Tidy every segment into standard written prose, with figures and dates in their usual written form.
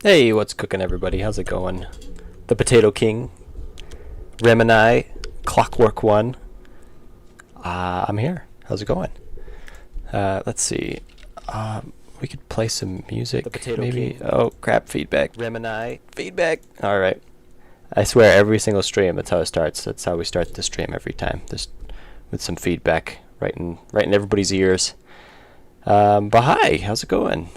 Hey, what's cooking, everybody? How's it going? The Potato King, Remini, Clockwork One. I'm here. How's it going? Let's see. We could play some music. The Potato maybe. King. Oh crap! Feedback. Remini. Feedback. All right. I swear, every single stream, that's how it starts. That's how we start the stream every time. Just with some feedback, right in everybody's ears. But hi, how's it going,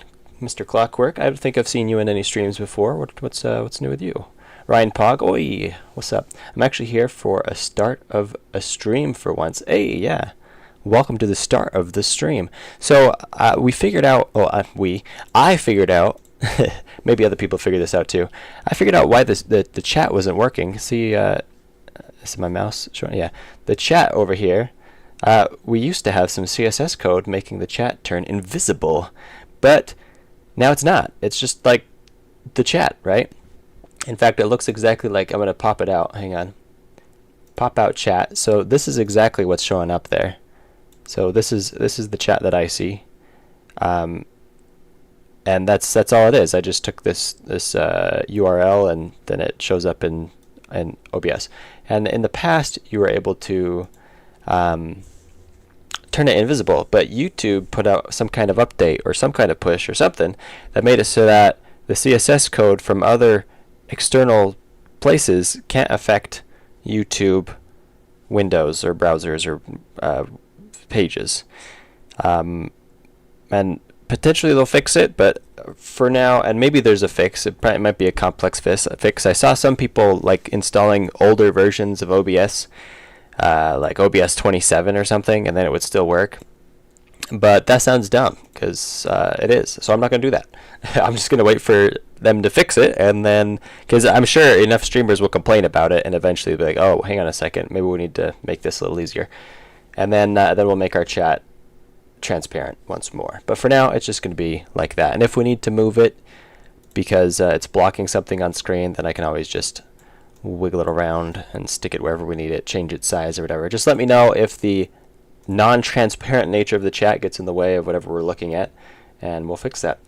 Mr. Clockwork? I don't think I've seen you in any streams before. What's new with you? Ryan Pog, oi, what's up? I'm actually here for a start of a stream for once. Hey, yeah. Welcome to the start of the stream. So we figured out. I figured out. Maybe other people figured this out too. I figured out why the chat wasn't working. See, is my mouse showing? Yeah, the chat over here. We used to have some CSS code making the chat turn invisible, but now it's not. It's just like the chat, right? In fact, it looks exactly like, I'm going to pop it out. Hang on. Pop out chat. So this is exactly what's showing up there. So this is the chat that I see. And that's all it is. I just took this URL and then it shows up in OBS. And in the past, you were able to turn it invisible, but YouTube put out some kind of update or some kind of push or something that made it so that the CSS code from other external places can't affect YouTube windows or browsers or pages. And potentially they'll fix it, but for now, and maybe there's a fix. It might be a complex fix. I saw some people like installing older versions of OBS, like OBS 27 or something, and then it would still work. But that sounds dumb, because it is. So I'm not going to do that. I'm just going to wait for them to fix it, and then, because I'm sure enough streamers will complain about it, and eventually be like, oh, hang on a second, maybe we need to make this a little easier. And then we'll make our chat transparent once more. But for now, it's just going to be like that. And if we need to move it because it's blocking something on screen, then I can always just wiggle it around and stick it wherever we need it, change its size or whatever. Just let me know if the non-transparent nature of the chat gets in the way of whatever we're looking at, and we'll fix that.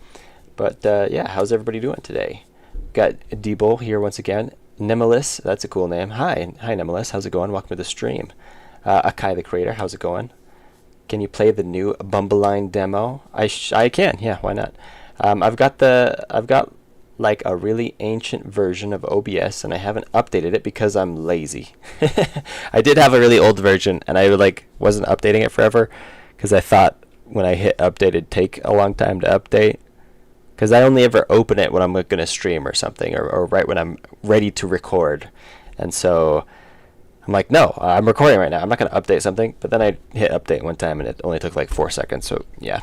But yeah, how's everybody doing today? Got Debo here once again. Nemelis, that's a cool name. Hi Nemelis, how's it going? Welcome to the stream. Akai the creator, how's it going? Can you play the new Bumbleline demo? I can, yeah, why not? I've got like a really ancient version of OBS, and I haven't updated it because I'm lazy. I did have a really old version, and I wasn't updating it forever because I thought when I hit update it'd take a long time to update, because I only ever open it when I'm going to stream or something, or right when I'm ready to record. And so I'm like, no, I'm recording right now, I'm not going to update something. But then I hit update one time and it only took like 4 seconds, so yeah.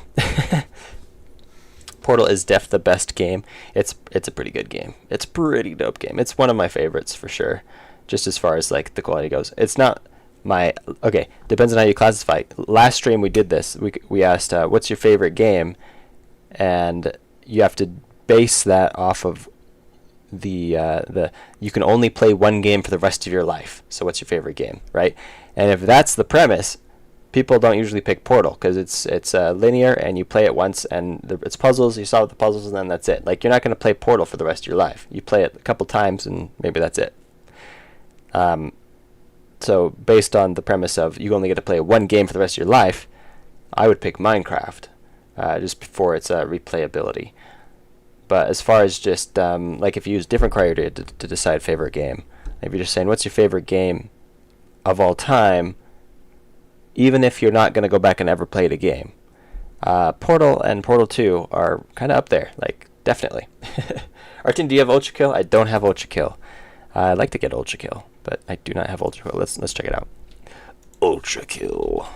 Portal is the best game. It's a pretty good game. It's a pretty dope game. It's one of my favorites for sure, just as far as like the quality goes. It's not my, okay, depends on how you classify. Last stream we did this. We asked what's your favorite game, and you have to base that off of the you can only play one game for the rest of your life. So what's your favorite game, right? And if that's the premise, people don't usually pick Portal because it's linear and you play it once and it's puzzles. You solve the puzzles and then that's it. Like, you're not going to play Portal for the rest of your life. You play it a couple times and maybe that's it. So based on the premise of you only get to play one game for the rest of your life, I would pick Minecraft just for its replayability. But as far as just like if you use different criteria to decide favorite game, if you're just saying what's your favorite game of all time, even if you're not going to go back and ever play the game, Portal and Portal 2 are kind of up there, like, definitely. Artindi, do you have Ultra Kill? I don't have Ultra Kill. I'd like to get Ultra Kill, but I do not have Ultra Kill. Let's check it out. Ultra Kill.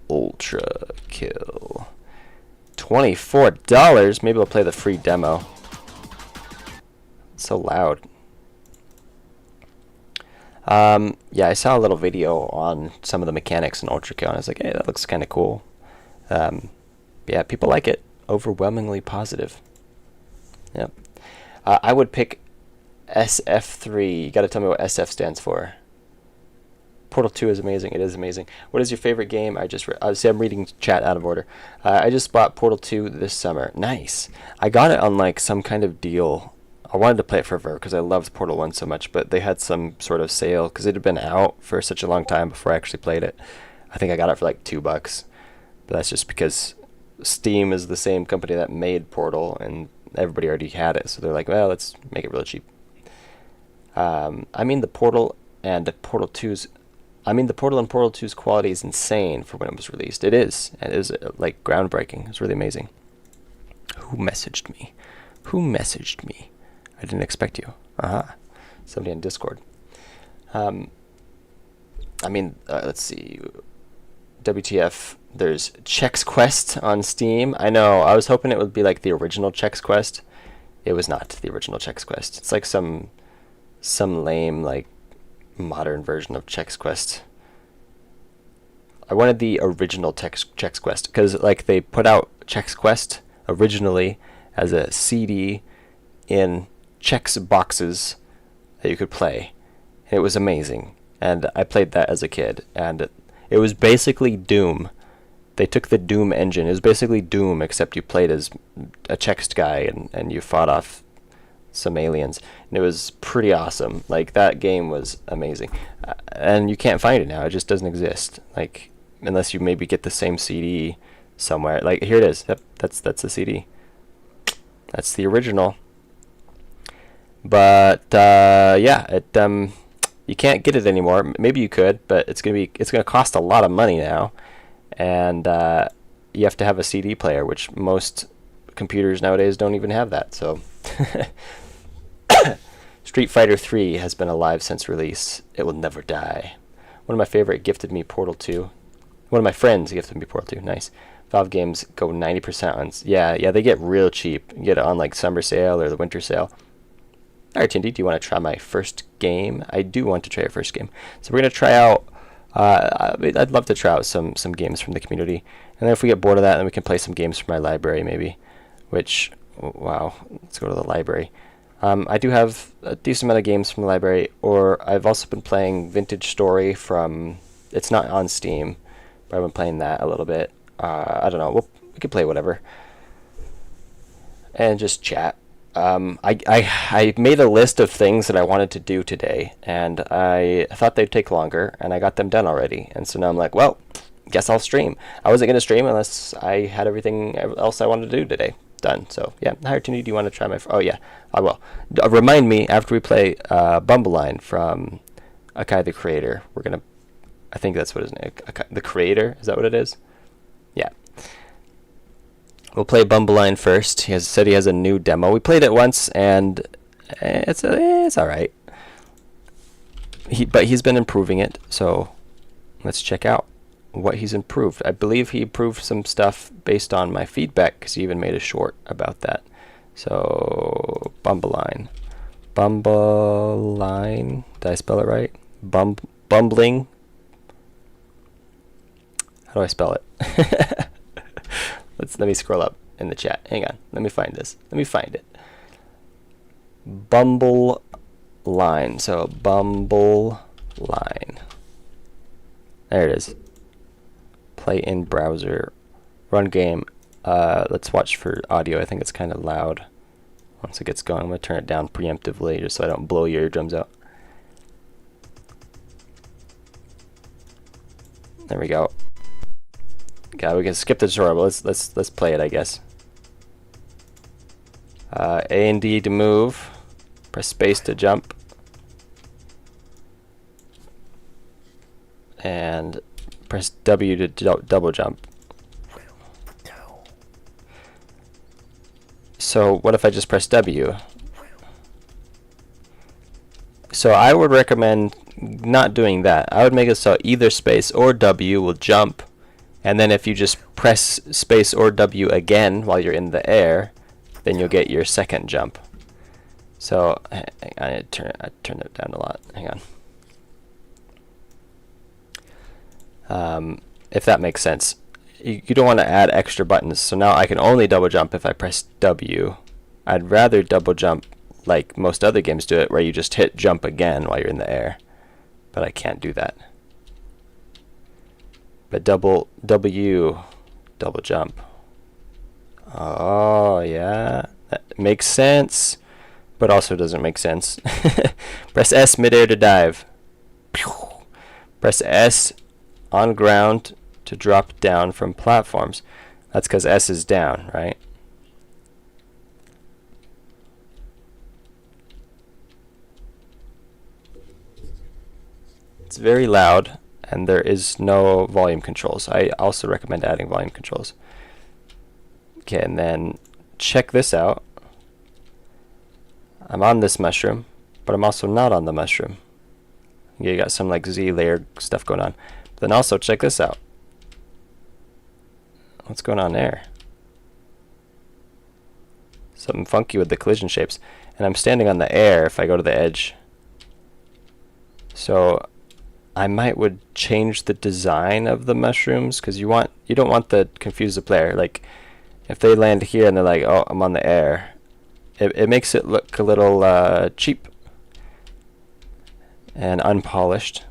Ultra Kill. $24. Maybe I'll play the free demo. It's so loud. Yeah, I saw a little video on some of the mechanics in Ultra Kill, and I was like, hey, that looks kind of cool. Yeah, people like it. Overwhelmingly positive. Yep. I would pick SF3. You gotta tell me what SF stands for. Portal 2 is amazing. It is amazing. What is your favorite game? See, I'm reading chat out of order. I just bought Portal 2 this summer. Nice. I got it on like some kind of deal. I wanted to play it forever because I loved Portal 1 so much, but they had some sort of sale because it had been out for such a long time before I actually played it. I think I got it for like $2, but that's just because Steam is the same company that made Portal, and everybody already had it, so they're like, well, let's make it really cheap. I mean, the Portal and Portal 2's quality is insane for when it was released. It is. It is like groundbreaking. It's really amazing. Who messaged me? I didn't expect you. Somebody on Discord. Let's see. WTF, there's Chex Quest on Steam. I know, I was hoping it would be like the original Chex Quest. It was not the original Chex Quest. It's like some lame, like, modern version of Chex Quest. I wanted the original Chex Quest, because, like, they put out Chex Quest originally as a CD in Chex boxes that you could play. And it was amazing. And I played that as a kid, and it was basically Doom. They took the Doom engine. It was basically Doom, except you played as a Chex guy and you fought off some aliens. And it was pretty awesome. Like, that game was amazing. And you can't find it now. It just doesn't exist. Like, unless you maybe get the same CD somewhere. Like, here it is. Yep, that's the CD. That's the original. But yeah, you can't get it anymore. Maybe you could, but it's gonna cost a lot of money now, and you have to have a CD player, which most computers nowadays don't even have that. So, Street Fighter 3 has been alive since release. It will never die. One of my favorite gifted me Portal 2. One of my friends gifted me Portal 2. Nice. Valve games go 90% on. Yeah, they get real cheap. You get it on like summer sale or the winter sale. Artindi, do you want to try my first game? I do want to try your first game. So we're going to try out, I'd love to try out some games from the community. And then if we get bored of that, then we can play some games from my library maybe. Which, wow, let's go to the library. I do have a decent amount of games from the library, or I've also been playing Vintage Story from, it's not on Steam, but I've been playing that a little bit. I don't know, we can play whatever. And just chat. I made a list of things that I wanted to do today, and I thought they'd take longer, and I got them done already. And so now I'm like, well, guess I'll stream. I wasn't going to stream unless I had everything else I wanted to do today done. So yeah, Artindi, do you want to try my... Oh yeah, I will. Remind me after we play Bumbleline from Akai the Creator. We're going to... I think that's what his name is. The Creator? Is that what it is? Yeah. We'll play Bumbleline first. He said he has a new demo. We played it once, and it's all right. But he's been improving it, so let's check out what he's improved. I believe he improved some stuff based on my feedback, because he even made a short about that. So, Bumbleline. Bumbleline. Did I spell it right? Bumbling. How do I spell it? Let me scroll up in the chat. Hang on. Let me find this. Let me find it. Bumbleline. So, Bumbleline. There it is. Play in browser. Run game. Let's watch for audio. I think it's kind of loud. Once it gets going, I'm going to turn it down preemptively just so I don't blow your eardrums out. There we go. God, we can skip the tutorial, but let's play it, I guess. A and D to move. Press space to jump. And press W to double jump. So what if I just press W? So I would recommend not doing that. I would make it so either space or W will jump. And then if you just press space or W again while you're in the air, then you'll get your second jump. So I turn it down a lot. Hang on. If that makes sense. You don't want to add extra buttons. So now I can only double jump if I press W. I'd rather double jump like most other games do it, where you just hit jump again while you're in the air. But I can't do that. But double W, double jump. Oh, yeah. That makes sense, but also doesn't make sense. Press S midair to dive. Press S on ground to drop down from platforms. That's because S is down, right? It's very loud, and there is no volume controls. I also recommend adding volume controls. Okay, and then check this out. I'm on this mushroom, but I'm also not on the mushroom. You got some like Z layer stuff going on. But then also check this out. What's going on there? Something funky with the collision shapes. And I'm standing on the air if I go to the edge. So I would change the design of the mushrooms, because you don't want to confuse the player. Like if they land here and they're like, oh, I'm on the air, it makes it look a little cheap and unpolished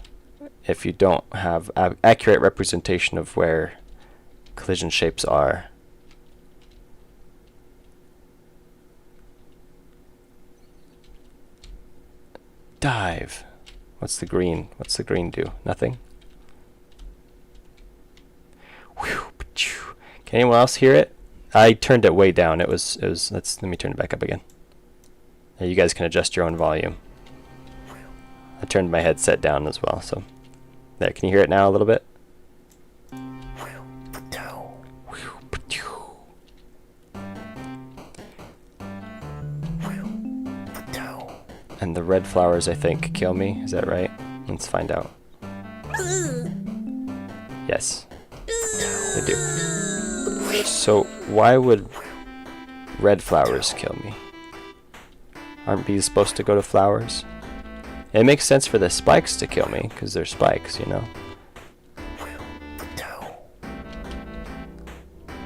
if you don't have accurate representation of where collision shapes are. Dive. What's the green? What's the green do? Nothing? Can anyone else hear it? I turned it way down. It was let me turn it back up again. Now you guys can adjust your own volume. I turned my headset down as well, so there, can you hear it now a little bit? And the red flowers, I think, kill me. Is that right? Let's find out. Yes, they do. So why would red flowers kill me? Aren't bees supposed to go to flowers? It makes sense for the spikes to kill me, because they're spikes, you know?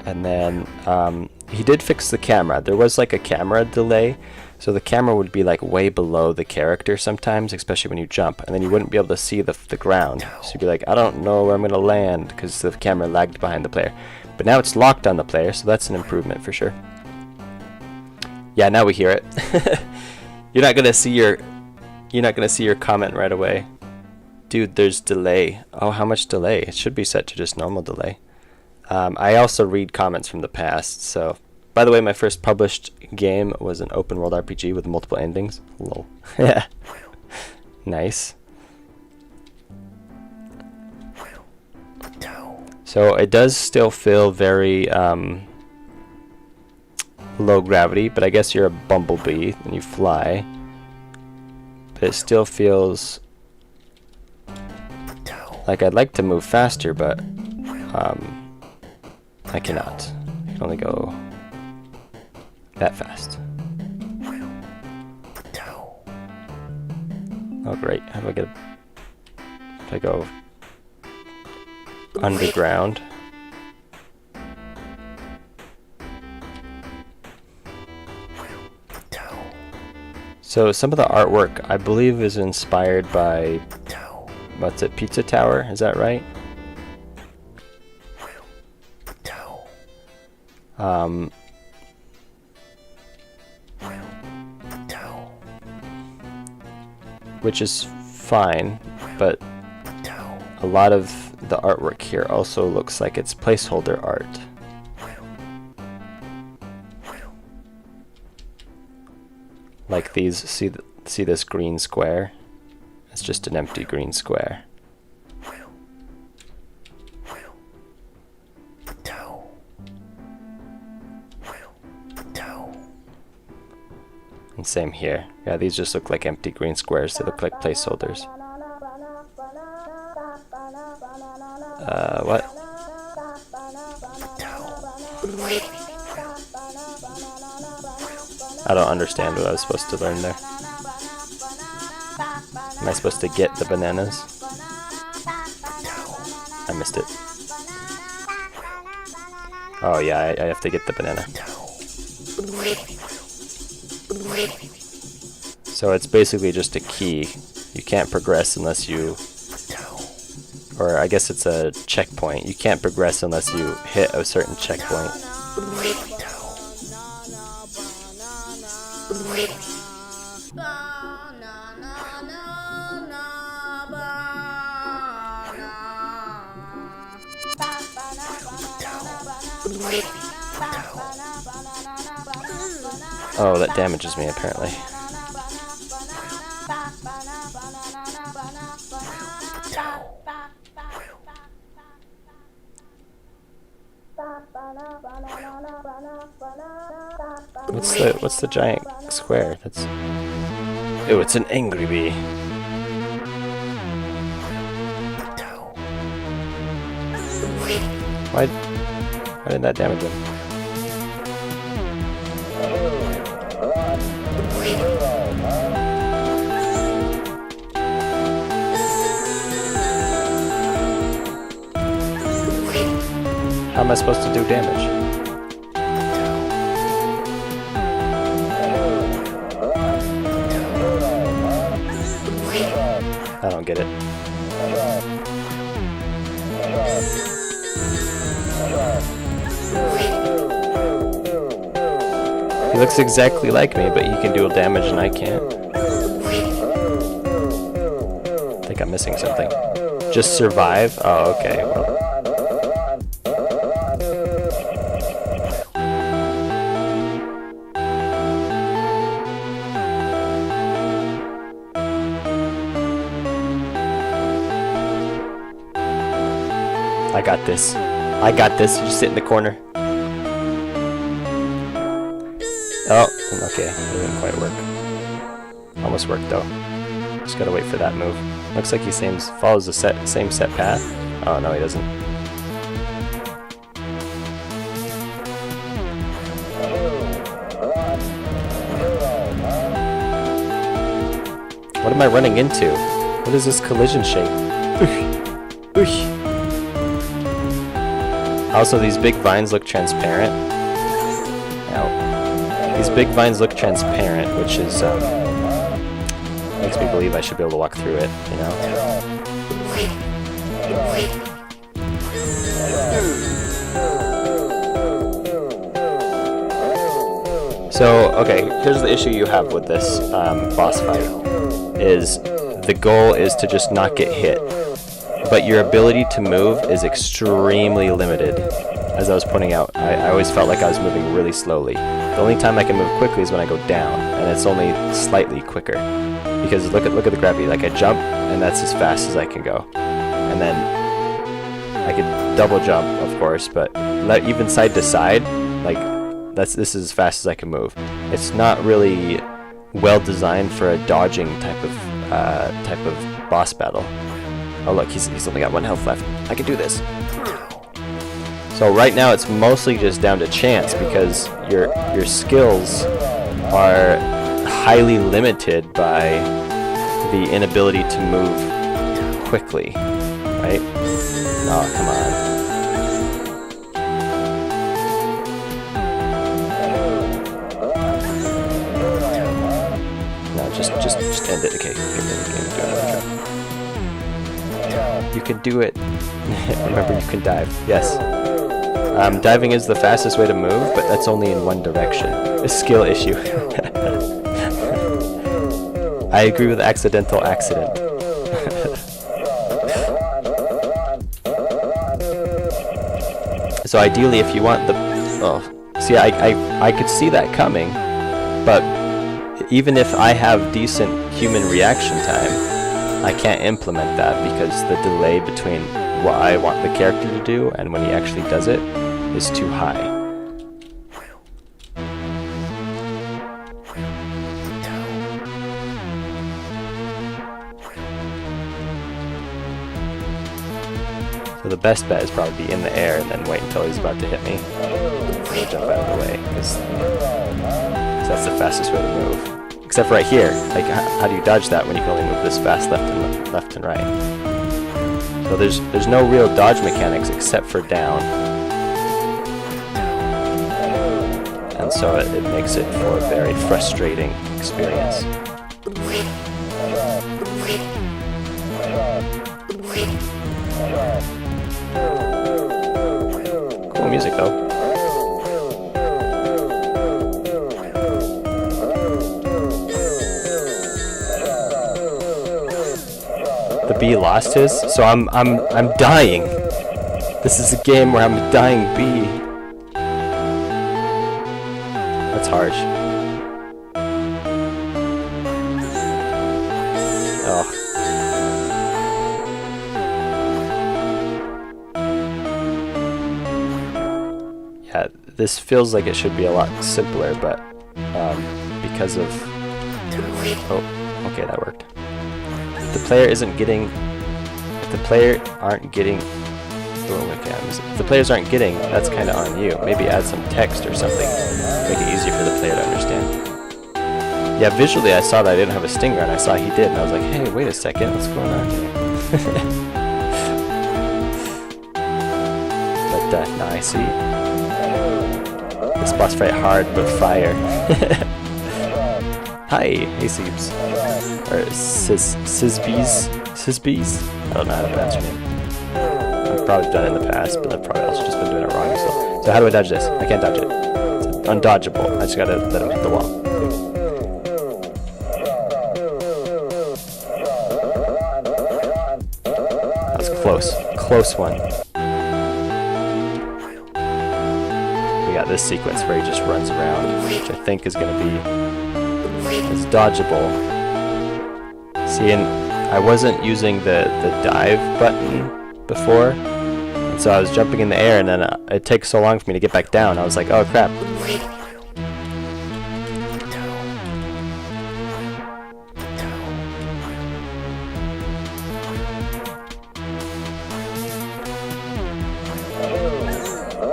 And then he did fix the camera. There was like a camera delay, so the camera would be like way below the character sometimes, especially when you jump, and then you wouldn't be able to see the ground. So you'd be like, I don't know where I'm going to land, because the camera lagged behind the player. But now it's locked on the player, so that's an improvement for sure. Yeah, now we hear it. You're not gonna see your comment right away. Dude, there's delay. Oh, how much delay? It should be set to just normal delay. I also read comments from the past, so by the way, my first published game was an open world RPG with multiple endings. Lol. Yeah. Nice. So it does still feel very low gravity, but I guess you're a bumblebee and you fly. But it still feels like I'd like to move faster, but I cannot. I can only go that fast. Oh great, how do I get if I go underground? So some of the artwork, I believe, is inspired by, what's it, Pizza Tower? Is that right? Which is fine, but a lot of the artwork here also looks like it's placeholder art. Like these, see this green square? It's just an empty green square. And same here. Yeah, these just look like empty green squares. They look like placeholders. What? I don't understand what I was supposed to learn there. Am I supposed to get the bananas? I missed it. Oh yeah, I have to get the banana. So it's basically just a key. You can't progress unless you or I guess it's a checkpoint. You can't progress unless you hit a certain checkpoint. Oh, that damages me apparently. What's the giant square? That's... Oh, it's an angry bee. Why did that damage him? How am I supposed to do damage? I don't get it. He looks exactly like me, but he can do damage and I can't. I think I'm missing something. Just survive? Oh, okay. Well. I got this. I got this. Just sit in the corner. Oh, okay. It didn't quite work. Almost worked though. Just gotta wait for that move. Looks like he follows the same set path. Oh no, he doesn't. What am I running into? What is this collision shape? Also, these big vines look transparent. Ow. These big vines look transparent, which is makes me believe I should be able to walk through it, you know? So, okay, here's the issue you have with this boss fight, is the goal is to just not get hit, but your ability to move is extremely limited. As I was pointing out, I always felt like I was moving really slowly. The only time I can move quickly is when I go down, and it's only slightly quicker. Because look at the gravity, like I jump, and that's as fast as I can go. And then I could double jump, of course, but even side to side, like this is as fast as I can move. It's not really well designed for a dodging type of boss battle. Oh look, he's only got 1 health left. I can do this. So right now it's mostly just down to chance because your skills are highly limited by the inability to move quickly, right? Oh, come on. No, just end it. Okay, do another jump. You can do it. Remember, you can dive. Yes. Diving is the fastest way to move, but that's only in one direction. A skill issue. I agree with accidental accident. So ideally, if you want the... Oh, see, I could see that coming, but even if I have decent human reaction time, I can't implement that because the delay between what I want the character to do and when he actually does it is too high. So the best bet is probably be in the air and then wait until he's about to hit me. And jump out of the way, because that's the fastest way to move. Except for right here, like how do you dodge that when you can only move this fast left and right? So there's no real dodge mechanics except for down. And so it makes it for a very frustrating experience. music though. The bee lost his, so I'm dying. This is a game where I'm a dying bee. That's harsh. Oh. Yeah, this feels like it should be a lot simpler, but because of... Oh, okay, that worked. If the player isn't getting... If the player aren't getting... If the players aren't getting, that's kind of on you. Maybe add some text or something. Make it easier for the player to understand. Yeah, visually I saw that I didn't have a stinger, and I saw he did, and I was like, hey, wait a second, what's going on here? But now I see. This boss fight hard, but fire. Hi, hey Siebes. Or Sisbees? Sisbees? I don't know how to pronounce your name. I've probably done it in the past, but I've probably also just been doing it wrong. So how do I dodge this? I can't dodge it. It's undodgeable. I just gotta let him hit the wall. That was close. Close one. We got this sequence where he just runs around, which I think is gonna be as dodgeable. See, and I wasn't using the dive button before, and so I was jumping in the air, and then it takes so long for me to get back down. I was like, oh crap.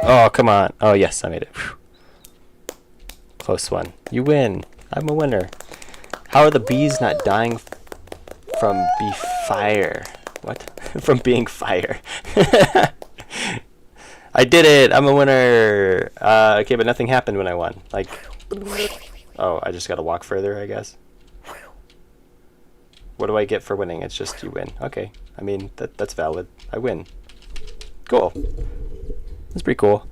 Oh, come on. Oh yes, I made it. Whew. Close one. You win. I'm a winner. How are the bees not dying from bee fire? What? From being fire. I did it! I'm a winner! Okay, but nothing happened when I won. Like, oh, I just gotta walk further, I guess. What do I get for winning? It's just you win. Okay, I mean, that's valid. I win. Cool. That's pretty cool.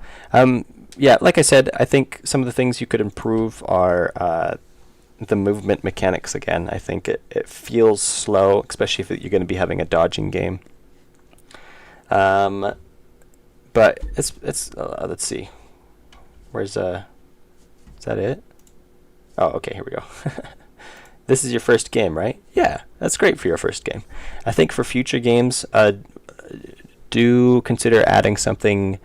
Yeah, like I said, I think some of the things you could improve are the movement mechanics again. I think it feels slow, especially if you're going to be having a dodging game. But it's let's see. Where's is that it? Oh, okay, here we go. This is your first game, right? Yeah, that's great for your first game. I think for future games, do consider adding something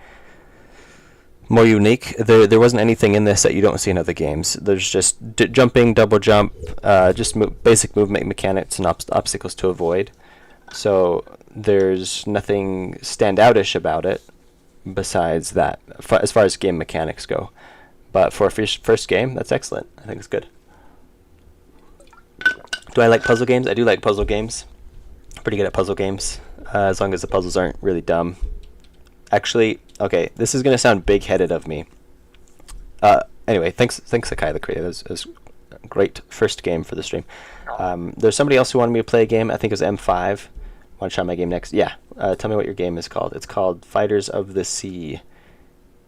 more unique. There wasn't anything in this that you don't see in other games. There's just jumping, double jump, just basic movement mechanics and obstacles to avoid. So there's nothing standoutish about it besides that, as far as game mechanics go. But for a first game, that's excellent. I think it's good. Do I like puzzle games? I do like puzzle games. Pretty good at puzzle games, as long as the puzzles aren't really dumb. Actually, okay, this is going to sound big-headed of me. Anyway, thanks Sakai the creator. It was a great first game for the stream. There's somebody else who wanted me to play a game. I think it was M5. Want to try my game next? Yeah. Tell me what your game is called. It's called Fighters of the Sea.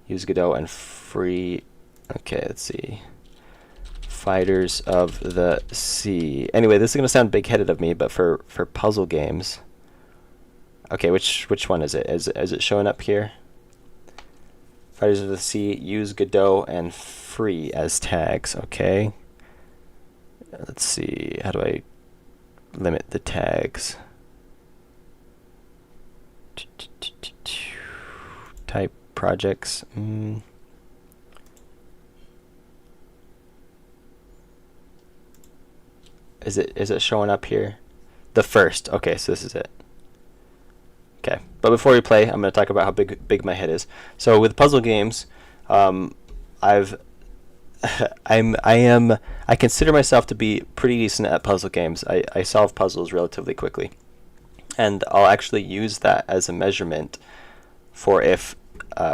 Use Godot and free... Okay, let's see. Fighters of the Sea. Anyway, this is going to sound big-headed of me, but for puzzle games... Okay, which one is it? Is it showing up here? Fighters of the Sea, use Godot and free as tags. Okay. Let's see. How do I limit the tags? Type projects. Is it showing up here? The first. Okay, so this is it. Okay, but before we play, I'm going to talk about how big my head is. So with puzzle games, I consider myself to be pretty decent at puzzle games. I solve puzzles relatively quickly, and I'll actually use that as a measurement for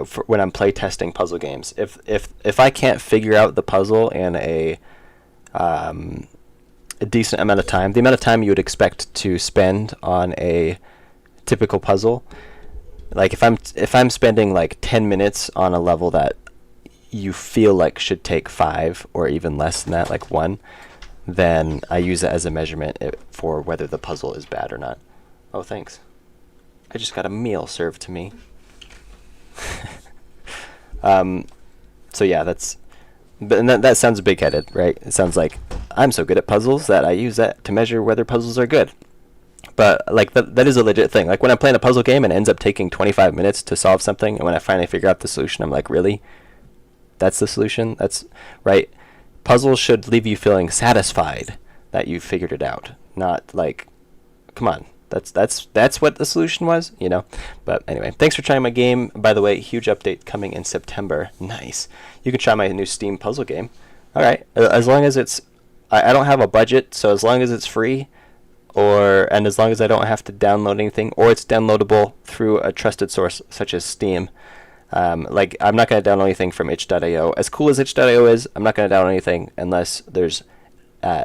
for when I'm playtesting puzzle games. If I can't figure out the puzzle in a decent amount of time, the amount of time you would expect to spend on a typical puzzle, Like if I'm spending like 10 minutes on a level that you feel like should take 5 or even less than that, like 1, then I use it as a measurement for whether the puzzle is bad or not. Oh, thanks. I just got a meal served to me. So yeah, that sounds big-headed, right? It sounds like I'm so good at puzzles that I use that to measure whether puzzles are good. But like that is a legit thing. Like when I'm playing a puzzle game and it ends up taking 25 minutes to solve something, and when I finally figure out the solution, I'm like, really? That's the solution? That's right. Puzzles should leave you feeling satisfied that you figured it out, not like, come on, that's what the solution was, you know. But anyway, thanks for trying my game. By the way, huge update coming in September. Nice. You can try my new Steam puzzle game. All right, as long as it's, I don't have a budget, so as long as it's free, and as long as I don't have to download anything, or it's downloadable through a trusted source such as Steam. Like, I'm not going to download anything from itch.io. As cool as itch.io is, I'm not going to download anything unless there's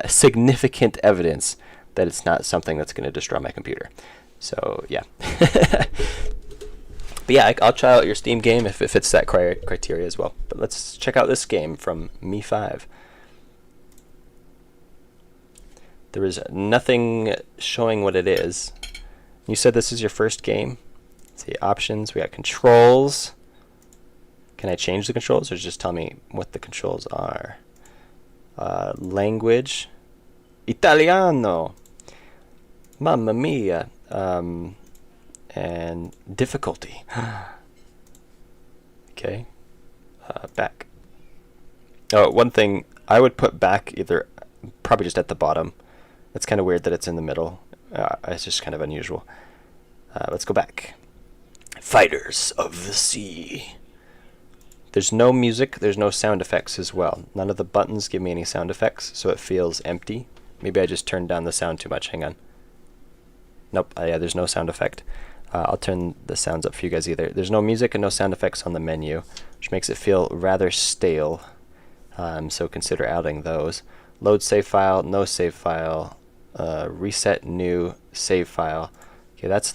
significant evidence that it's not something that's going to destroy my computer. So, yeah. But yeah, I'll try out your Steam game if it fits that criteria as well. But let's check out this game from Me5. There is nothing showing what it is. You said this is your first game. Let's see, options. We got controls. Can I change the controls, or just tell me what the controls are? Language. Italiano. Mamma mia. And difficulty. Okay. Back. Oh, one thing. I would put back either, probably just at the bottom. It's kind of weird that it's in the middle. It's just kind of unusual. Let's go back. Fighters of the Sea. There's no music, there's no sound effects as well. None of the buttons give me any sound effects, so it feels empty. Maybe I just turned down the sound too much. Hang on. Nope, yeah, there's no sound effect. I'll turn the sounds up for you guys either. There's no music and no sound effects on the menu, which makes it feel rather stale. So consider adding those. Load save file, no save file, reset new save file. Okay, this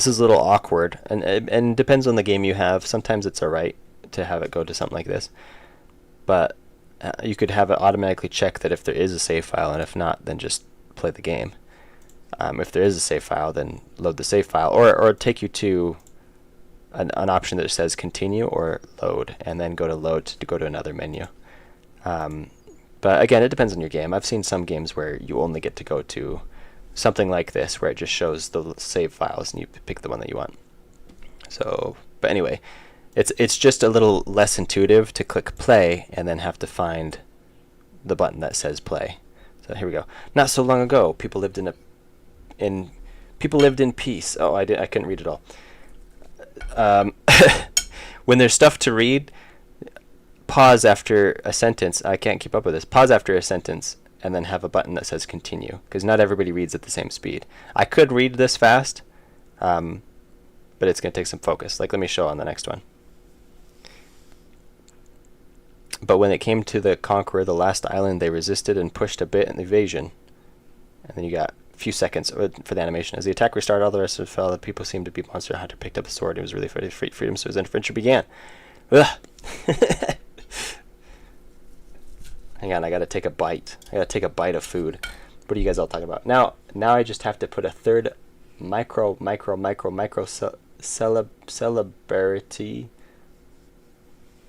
is a little awkward, and depends on the game you have. Sometimes it's alright to have it go to something like this, but you could have it automatically check that if there is a save file, and if not, then just play the game. If there is a save file, then load the save file, or take you to an option that says continue or load, and then go to load to go to another menu. But again, it depends on your game. I've seen some games where you only get to go to something like this, where it just shows the save files and you pick the one that you want. So, but anyway, it's just a little less intuitive to click play and then have to find the button that says play. So here we go. Not so long ago, people lived in peace. Oh, I couldn't read it all. When there's stuff to read, pause after a sentence. I can't keep up with this. Pause after a sentence and then have a button that says continue, because not everybody reads at the same speed. I could read this fast, but it's going to take some focus. Like, let me show on the next one. But when it came to the conqueror, the last island, they resisted and pushed a bit in the evasion. And then you got a few seconds for the animation. As the attack restarted, all the rest of the fell. The people seemed to be Monster Hunter picked up the sword. He was really afraid of freedom, so his adventure began. Ugh. Hang on, I gotta take a bite. I gotta take a bite of food. What are you guys all talking about? Now I just have to put a third micro celebrity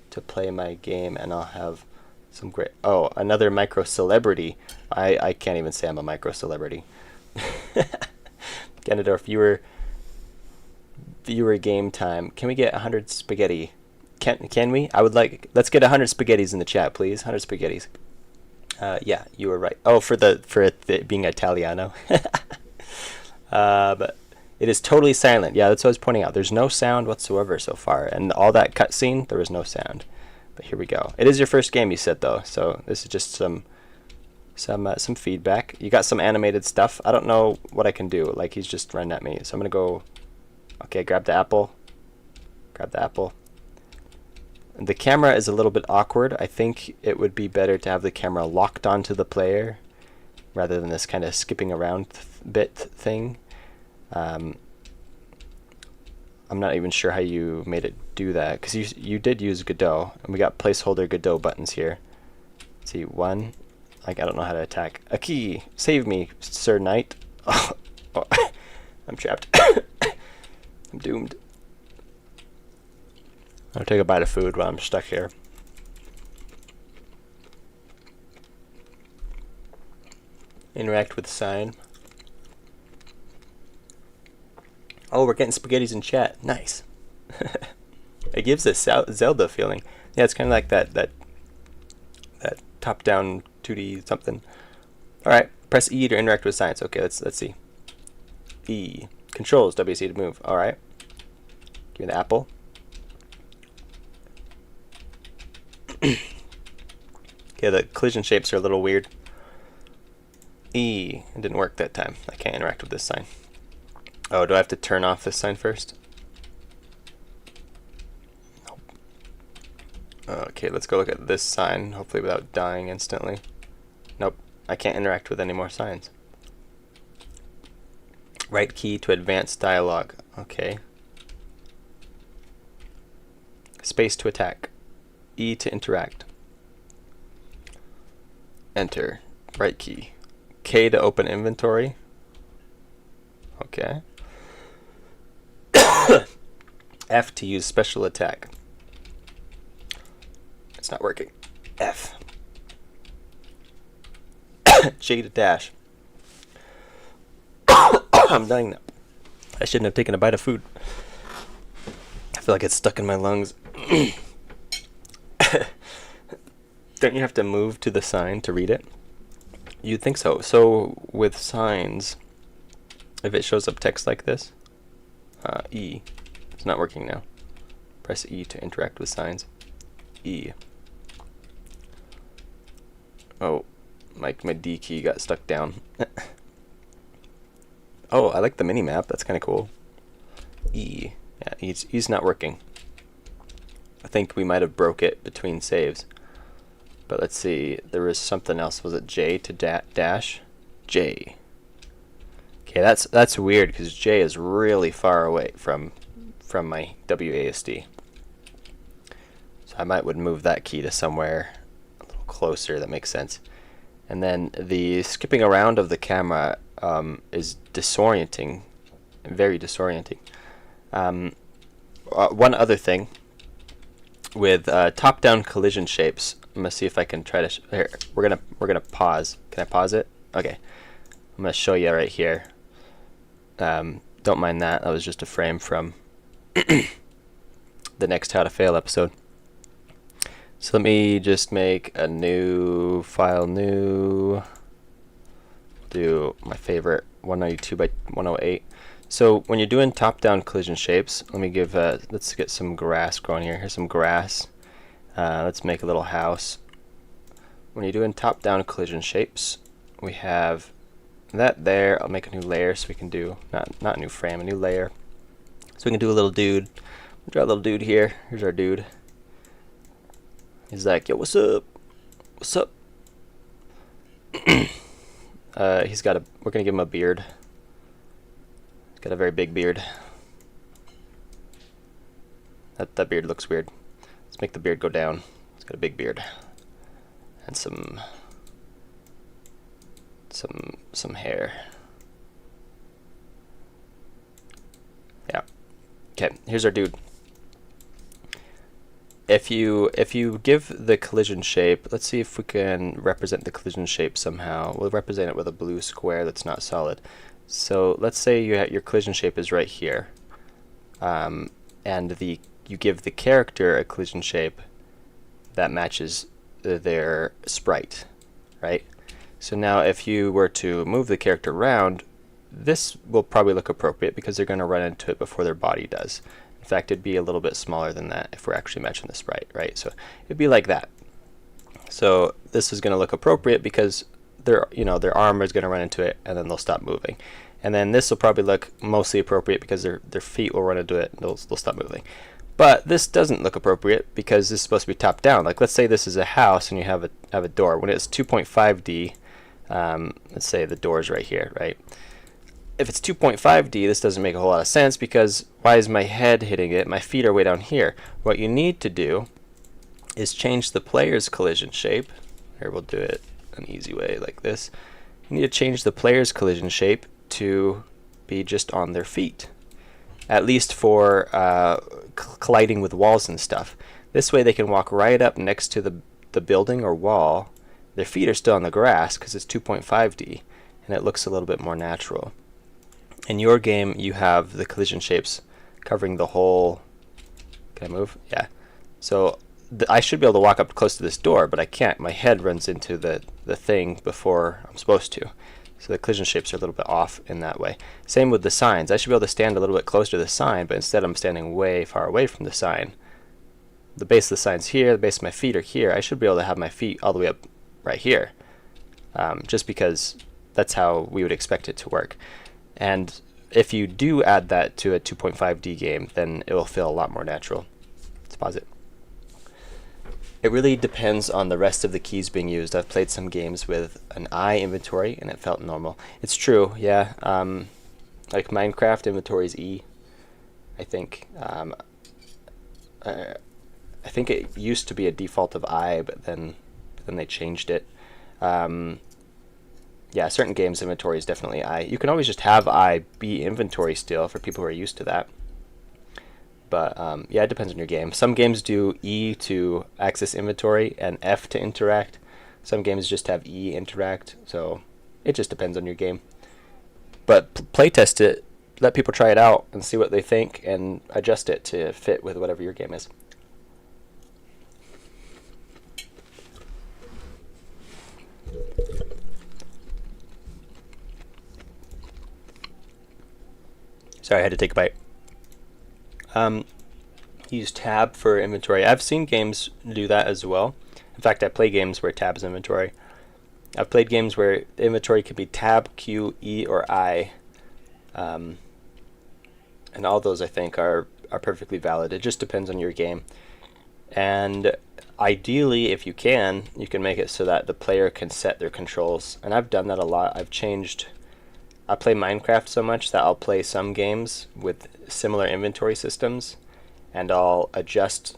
to play my game, and I'll have some great. Oh, another micro celebrity. I can't even say I'm a micro celebrity. Ganondorf, viewer game time. Can we get 100 spaghetti? Can we? I would like. Let's get 100 spaghettis in the chat, please. 100 spaghettis. Yeah, you were right. Oh, for it being Italiano. But it is totally silent. Yeah, that's what I was pointing out. There's no sound whatsoever so far, and all that cutscene, there was no sound. But here we go. It is your first game, you said, though, so this is just some feedback. You got some animated stuff. I don't know what I can do. Like, he's just running at me, so I'm gonna go. Okay, grab the apple. Grab the apple. The camera is a little bit awkward. I think it would be better to have the camera locked onto the player rather than this kind of skipping around bit thing. I'm not even sure how you made it do that, because you did use Godot, and we got placeholder Godot buttons here. Let's see, one. Like, I don't know how to attack. A key! Save me, Sir Knight. Oh, I'm trapped. I'm doomed. I'll take a bite of food while I'm stuck here. Interact with sign. Oh, we're getting spaghettis in chat. Nice. It gives a Zelda feeling. Yeah, it's kind of like that top-down 2D something. All right, press E to interact with signs. Okay, let's see. E. Controls WC to move. All right. Give me the apple. Okay, the collision shapes are a little weird. E. It didn't work that time. I can't interact with this sign. Oh, do I have to turn off this sign first? Nope. Okay, let's go look at this sign, hopefully without dying instantly. Nope, I can't interact with any more signs. Right key to advance dialogue. Okay. Space to attack. E to interact. Enter. Right key. K to open inventory. Okay. F to use special attack. It's not working. F. J to dash. I'm dying now. I shouldn't have taken a bite of food. I feel like it's stuck in my lungs. Don't you have to move to the sign to read it? You'd think so. So with signs, if it shows up text like this, E. It's not working now. Press E to interact with signs. E. Oh, my D key got stuck down. Oh, I like the mini map. That's kind of cool. E. Yeah, E's not working. I think we might have broke it between saves. But let's see. There was something else. Was it J to dash? J. Okay, that's weird because J is really far away from my WASD. So I would move that key to somewhere a little closer. That makes sense. And then the skipping around of the camera is disorienting, very disorienting. One other thing with top-down collision shapes. I'm gonna see if I can try to. Here, we're gonna pause. Can I pause it? Okay. I'm gonna show you right here. Don't mind that. That was just a frame from the next How to Fail episode. So let me just make a new file. New. Do my favorite 192 by 108. So when you're doing top-down collision shapes, let me give. Let's get some grass growing here. Here's some grass. Let's make a little house. When you're doing top-down collision shapes, we have that there. I'll make a new layer so we can do not a new frame, a new layer. So we can do a little dude. We'll draw a little dude here. Here's our dude. He's like, yo, what's up? What's up? He's got a. We're gonna give him a beard. He's got a very big beard. That beard looks weird. Let's make the beard go down. He's got a big beard and some hair. Yeah. Okay. Here's our dude. If you give the collision shape, let's see if we can represent the collision shape somehow. We'll represent it with a blue square that's not solid. So let's say your collision shape is right here, and you give the character a collision shape that matches their sprite, right? So now if you were to move the character around, this will probably look appropriate because they're going to run into it before their body does. In fact, it'd be a little bit smaller than that if we're actually matching the sprite, right? So it'd be like that. So this is going to look appropriate because their arm is going to run into it and then they'll stop moving. And then this will probably look mostly appropriate because their feet will run into it and they'll stop moving. But this doesn't look appropriate because this is supposed to be top down. Like let's say this is a house and you have a door. When it's 2.5D, let's say the door is right here, right? if it's 2.5D, this doesn't make a whole lot of sense, because why is my head hitting it? My feet are way down here. What you need to do is change the player's collision shape. Here, we'll do it an easy way like this. You need to change the player's collision shape to be just on their feet, at least for colliding with walls and stuff. This way they can walk right up next to the building or wall. Their feet are still on the grass because it's 2.5D, and it looks a little bit more natural. In your game, you have the collision shapes covering the whole... Can I move? Yeah. So I should be able to walk up close to this door, but I can't. My head runs into the thing before I'm supposed to. So the collision shapes are a little bit off in that way. Same with the signs. I should be able to stand a little bit closer to the sign, but instead I'm standing way far away from the sign. The base of the sign's here, the base of my feet are here. I should be able to have my feet all the way up right here, just because that's how we would expect it to work. And if you do add that to a 2.5D game, then it will feel a lot more natural. Let's pause it. It really depends on the rest of the keys being used. I've played some games with an I inventory and it felt normal. It's true, yeah. Like Minecraft inventory is E, I think. I think it used to be a default of I, but then they changed it. Yeah, certain games inventory is definitely I. You can always just have I be inventory still for people who are used to that. But yeah, it depends on your game. Some games do E to access inventory and F to interact. Some games just have E interact. So it just depends on your game. But playtest it, let people try it out and see what they think, and adjust it to fit with whatever your game is. Sorry, I had to take a bite. Use tab for inventory. I've seen games do that as well. In fact, I play games where tab is inventory. I've played games where inventory can be tab, Q, E, or I. And all those, I think, are perfectly valid. It just depends on your game. And ideally, if you can make it so that the player can set their controls. And I've done that a lot. I play Minecraft so much that I'll play some games with similar inventory systems, and I'll adjust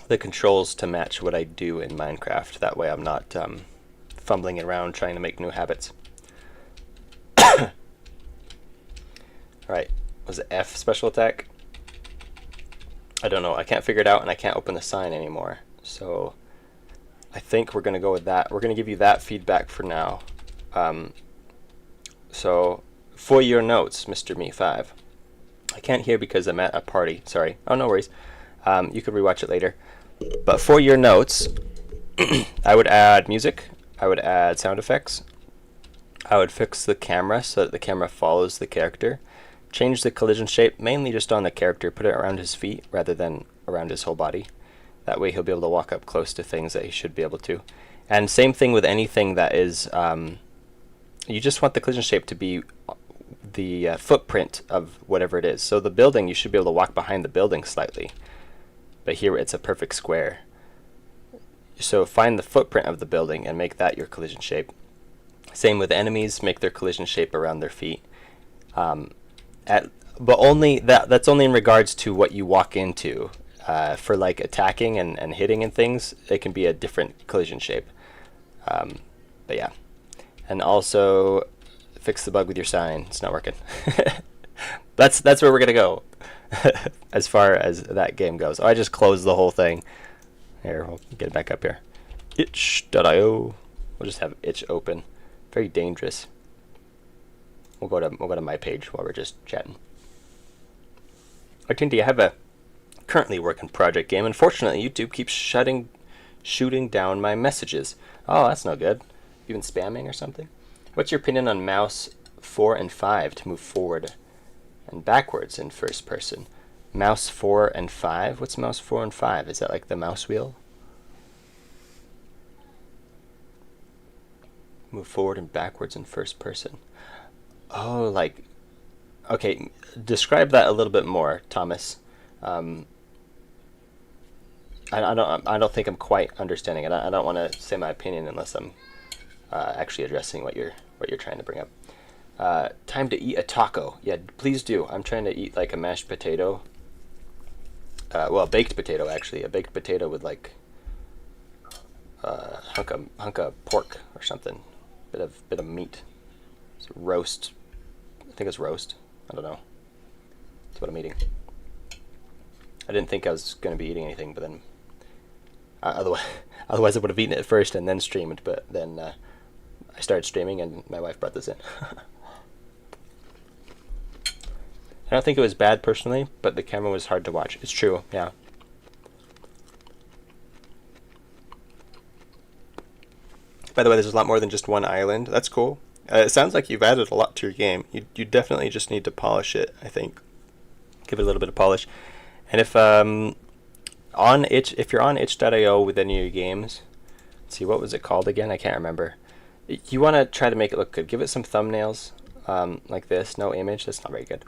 the controls to match what I do in Minecraft. That way I'm not fumbling around trying to make new habits. Alright, was it F special attack? I don't know. I can't figure it out, and I can't open the sign anymore. So I think we're going to go with that. We're going to give you that feedback for now. So, for your notes, Mr. Me5. I can't hear because I'm at a party. Sorry. Oh, no worries. You could rewatch it later. But for your notes, I would add music. I would add sound effects. I would fix the camera so that the camera follows the character. Change the collision shape, mainly just on the character. Put it around his feet rather than around his whole body. That way he'll be able to walk up close to things that he should be able to. And same thing with anything that is... you just want the collision shape to be the footprint of whatever it is. So the building, you should be able to walk behind the building slightly. But here it's a perfect square. So find the footprint of the building and make that your collision shape. Same with enemies, make their collision shape around their feet. But only that's only in regards to what you walk into. For like attacking and hitting and things, it can be a different collision shape. But yeah. And also fix the bug with your sign. It's not working. That's where we're gonna go as far as that game goes. Oh, I just closed the whole thing. Here, we'll get it back up here. Itch.io. We'll just have itch open. Very dangerous. We'll go to my page while we're just chatting. Artindi, I have a currently working project game. Unfortunately, YouTube keeps shooting down my messages. Oh, that's no good. You been spamming or something? What's your opinion on mouse 4 and 5 to move forward and backwards in first person? Mouse 4 and 5? What's mouse 4 and 5? Is that like the mouse wheel? Move forward and backwards in first person. Oh, like... Okay, describe that a little bit more, Thomas. I don't think I'm quite understanding it. I don't want to say my opinion unless I'm actually addressing what you're trying to bring up. Time to eat a taco. Yeah, please do. I'm trying to eat like a mashed potato. Well, a baked potato actually. A baked potato with like hunk of pork or something. Bit of meat. It's roast. I think it's roast. I don't know. That's what I'm eating. I didn't think I was going to be eating anything, but then otherwise I would have eaten it first and then streamed. But then I started streaming and my wife brought this in. I don't think it was bad personally, but the camera was hard to watch. It's true, yeah. By the way, there's a lot more than just one island. That's cool. It sounds like you've added a lot to your game. You definitely just need to polish it, I think. Give it a little bit of polish. And if if you're on itch.io with any of your games, let's see, what was it called again? I can't remember. You want to try to make it look good. Give it some thumbnails like this. No image. That's not very good.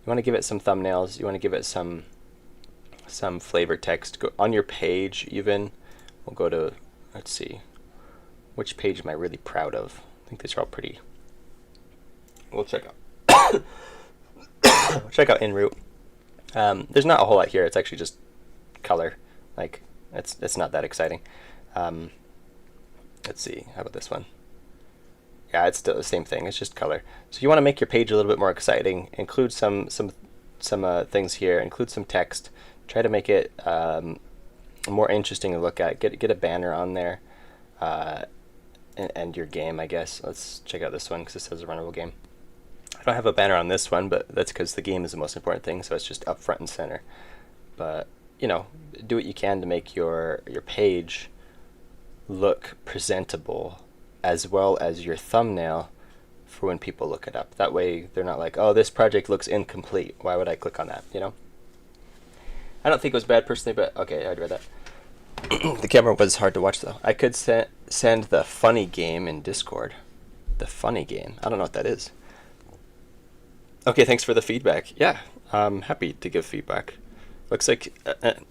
You want to give it some thumbnails. You want to give it some flavor text. Go on your page even. We'll go to, let's see, which page am I really proud of? I think these are all pretty. We'll check out. Check out En-route. There's not a whole lot here. It's actually just color. Like it's not that exciting. Let's see. How about this one? Yeah, it's still the same thing. It's just color. So you want to make your page a little bit more exciting. Include some things here. Include some text. Try to make it more interesting to look at. Get a banner on there, and your game. I guess. Let's check out this one because it says a runnable game. I don't have a banner on this one, but that's because the game is the most important thing. So it's just up front and center. But you know, do what you can to make your page look presentable, as well as your thumbnail for when people look it up. That way they're not like, oh, this project looks incomplete. Why would I click on that? You know? I don't think it was bad personally, but okay, I'd read that. The camera was hard to watch though. I could send the funny game in Discord. The funny game. I don't know what that is. Okay, thanks for the feedback. Yeah, I'm happy to give feedback. Looks like,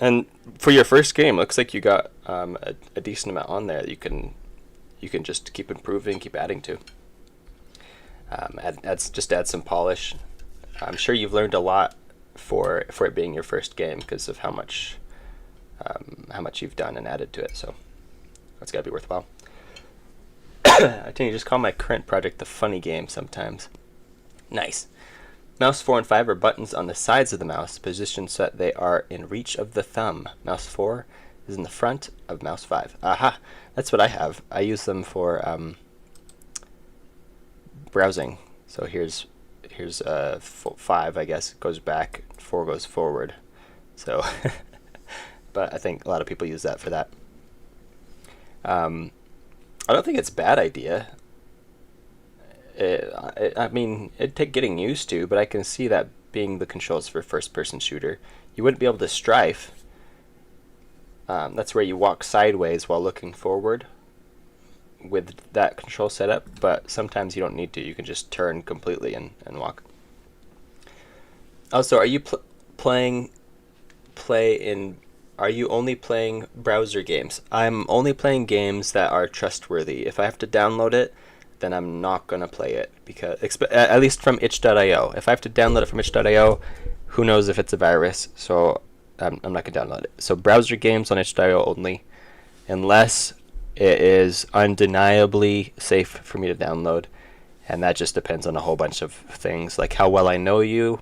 and for your first game, looks like you got a decent amount on there that you can just keep improving, keep adding to. Add some polish. I'm sure you've learned a lot for it being your first game because of how much you've done and added to it. So that's got to be worthwhile. I tell you, just call my current project the funny game sometimes. Nice. Mouse 4 and 5 are buttons on the sides of the mouse, positioned so that they are in reach of the thumb. Mouse 4 is in the front of mouse 5. Aha! That's what I have. I use them for browsing. So here's 5, I guess, goes back, 4 goes forward. So, but I think a lot of people use that for that. I don't think it's a bad idea. I mean, it'd take getting used to, but I can see that being the controls for first-person shooter. You wouldn't be able to strafe. That's where you walk sideways while looking forward with that control setup, but sometimes you don't need to. You can just turn completely and walk. Also, are you are you only playing browser games? I'm only playing games that are trustworthy. If I have to download it, then I'm not going to play it, because at least from itch.io. If I have to download it from itch.io, who knows if it's a virus, so I'm not going to download it. So browser games on itch.io only, unless it is undeniably safe for me to download, and that just depends on a whole bunch of things, like how well I know you,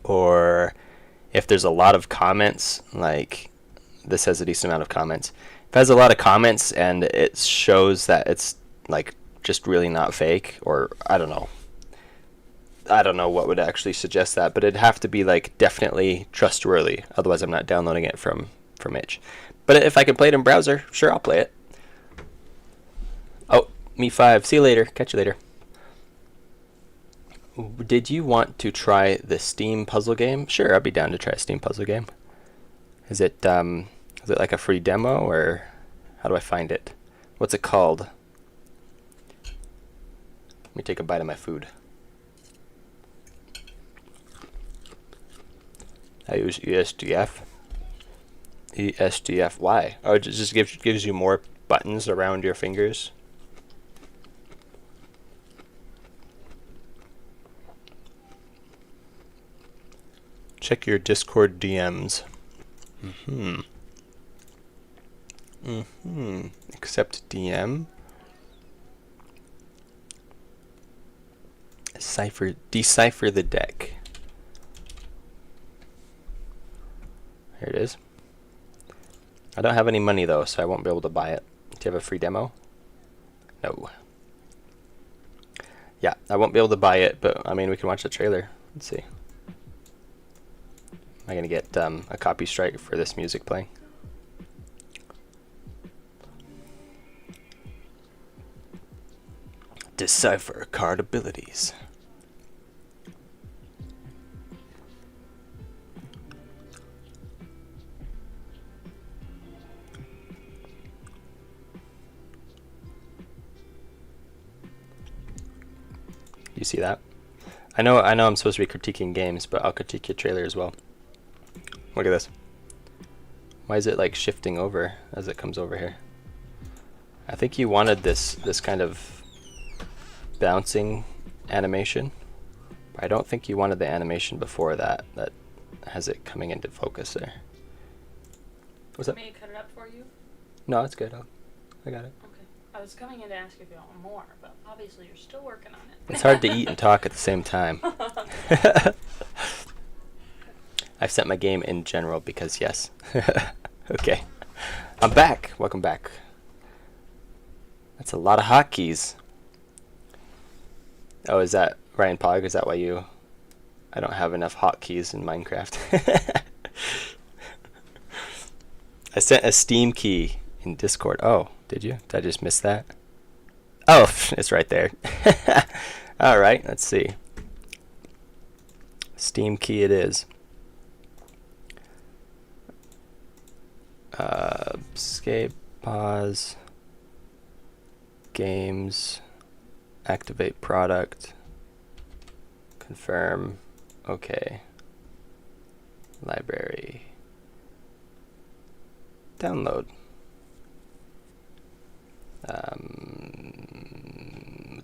or if there's a lot of comments, like this has a decent amount of comments. If it has a lot of comments and it shows that it's like just really not fake, or I don't know what would actually suggest that, but it'd have to be like definitely trustworthy, otherwise I'm not downloading it from itch. But if I can play it in browser, sure, I'll play it. Oh, me5, see you later, catch you later. Did you want to try the Steam puzzle game? Sure, I'd be down to try a Steam puzzle game. Is it like a free demo, or how do I find it? What's it called? Let me take a bite of my food. I use ESDF. ESDF. Why? Oh, it just gives you more buttons around your fingers. Check your Discord DMs. Accept DM. Decipher the deck. Here it is. I don't have any money though, so I won't be able to buy it. Do you have a free demo? No. Yeah, I won't be able to buy it, but I mean, we can watch the trailer. Let's see. Am I gonna get a copy strike for this music playing? Decipher card abilities. You see that? I know I'm supposed to be critiquing games, but I'll critique your trailer as well. Look at this. Why is it like shifting over as it comes over here? I think you wanted this kind of bouncing animation, but I don't think you wanted the animation before that has it coming into focus there. What's that? Want me to cut it up for you? No, it's good. I got it. Okay. I was coming in to ask if you want more, but obviously you're still working on it. It's hard to eat and talk at the same time. I've sent my game in general because yes. Okay. I'm back. Welcome back. That's a lot of hotkeys. Oh, is that Ryan Pog? Is that why you... I don't have enough hotkeys in Minecraft. I sent a Steam key in Discord. Oh, did you? Did I just miss that? Oh, it's right there. Alright, let's see. Steam key it is. Escape, pause, games, activate product, confirm, okay, library, download.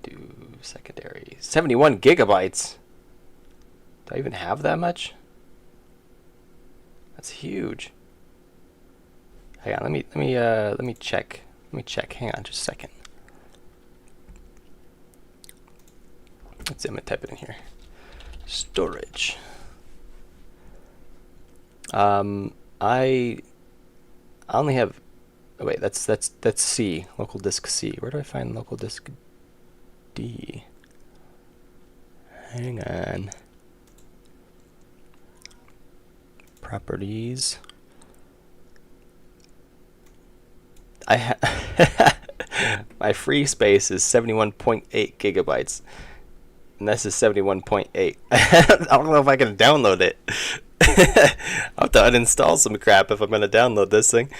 Do secondary. 71 gigabytes. Do I even have that much? That's huge. Hang on, let me check. Let me check. Hang on just a second. Let's see, I'm gonna type it in here. Storage. I only have... Oh wait, that's C, local disk C. Where do I find local disk D? Hang on. Properties. My free space is 71.8 gigabytes. And this is 71.8. I don't know if I can download it. I'll have to uninstall some crap if I'm going to download this thing.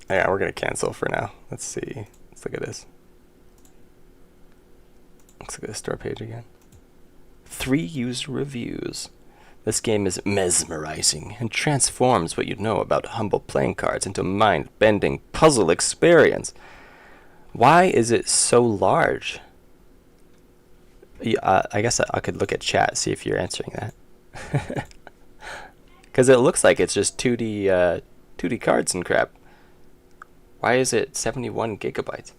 Yeah, we're going to cancel for now. Let's see. Let's look at this. Let's look at the store page again. 3 user reviews. This game is mesmerizing and transforms what you know about humble playing cards into a mind-bending puzzle experience. Why is it so large? I guess I could look at chat, see if you're answering that. Because it looks like it's just 2D cards and crap. Why is it 71 gigabytes?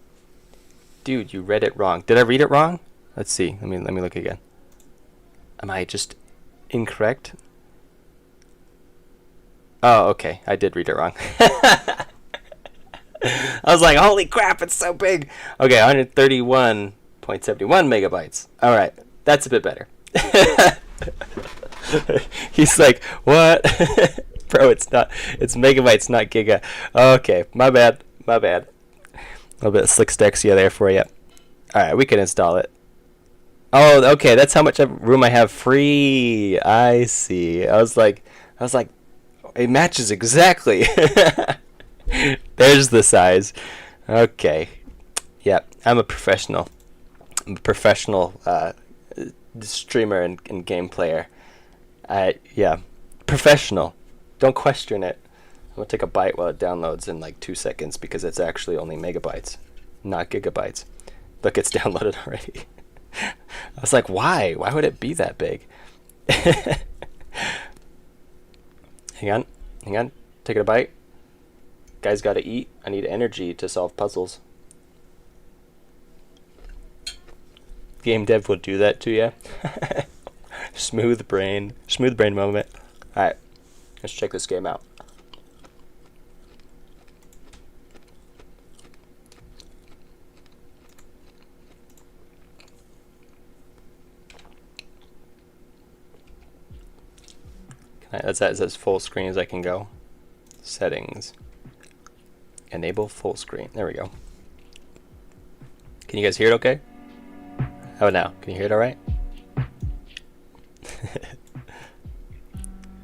Dude, you read it wrong. Did I read it wrong? Let's see. Let me look again. Am I just incorrect? Oh, okay. I did read it wrong. I was like, holy crap, it's so big. Okay, 131.71 megabytes. All right, that's a bit better. He's like, what? Bro, it's megabytes, not giga. Okay, my bad. A little bit of slick Stexia there for you. All right, we can install it. Oh, okay, that's how much room I have free. I see. I was like, it matches exactly. There's the size. Okay. Yep, I'm a professional. I'm a professional streamer and game player. Yeah, professional. Don't question it. I'm gonna take a bite while it downloads in like 2 seconds because it's actually only megabytes, not gigabytes. Look, it's downloaded already. I was like, why? Why would it be that big? Hang on, hang on. Taking a bite. Guys gotta eat. I need energy to solve puzzles. Game dev will do that to you. Smooth brain moment. Alright, let's check this game out. That's as full screen as I can go. Settings. Enable full screen. There we go. Can you guys hear it okay? How about now? Can you hear it alright?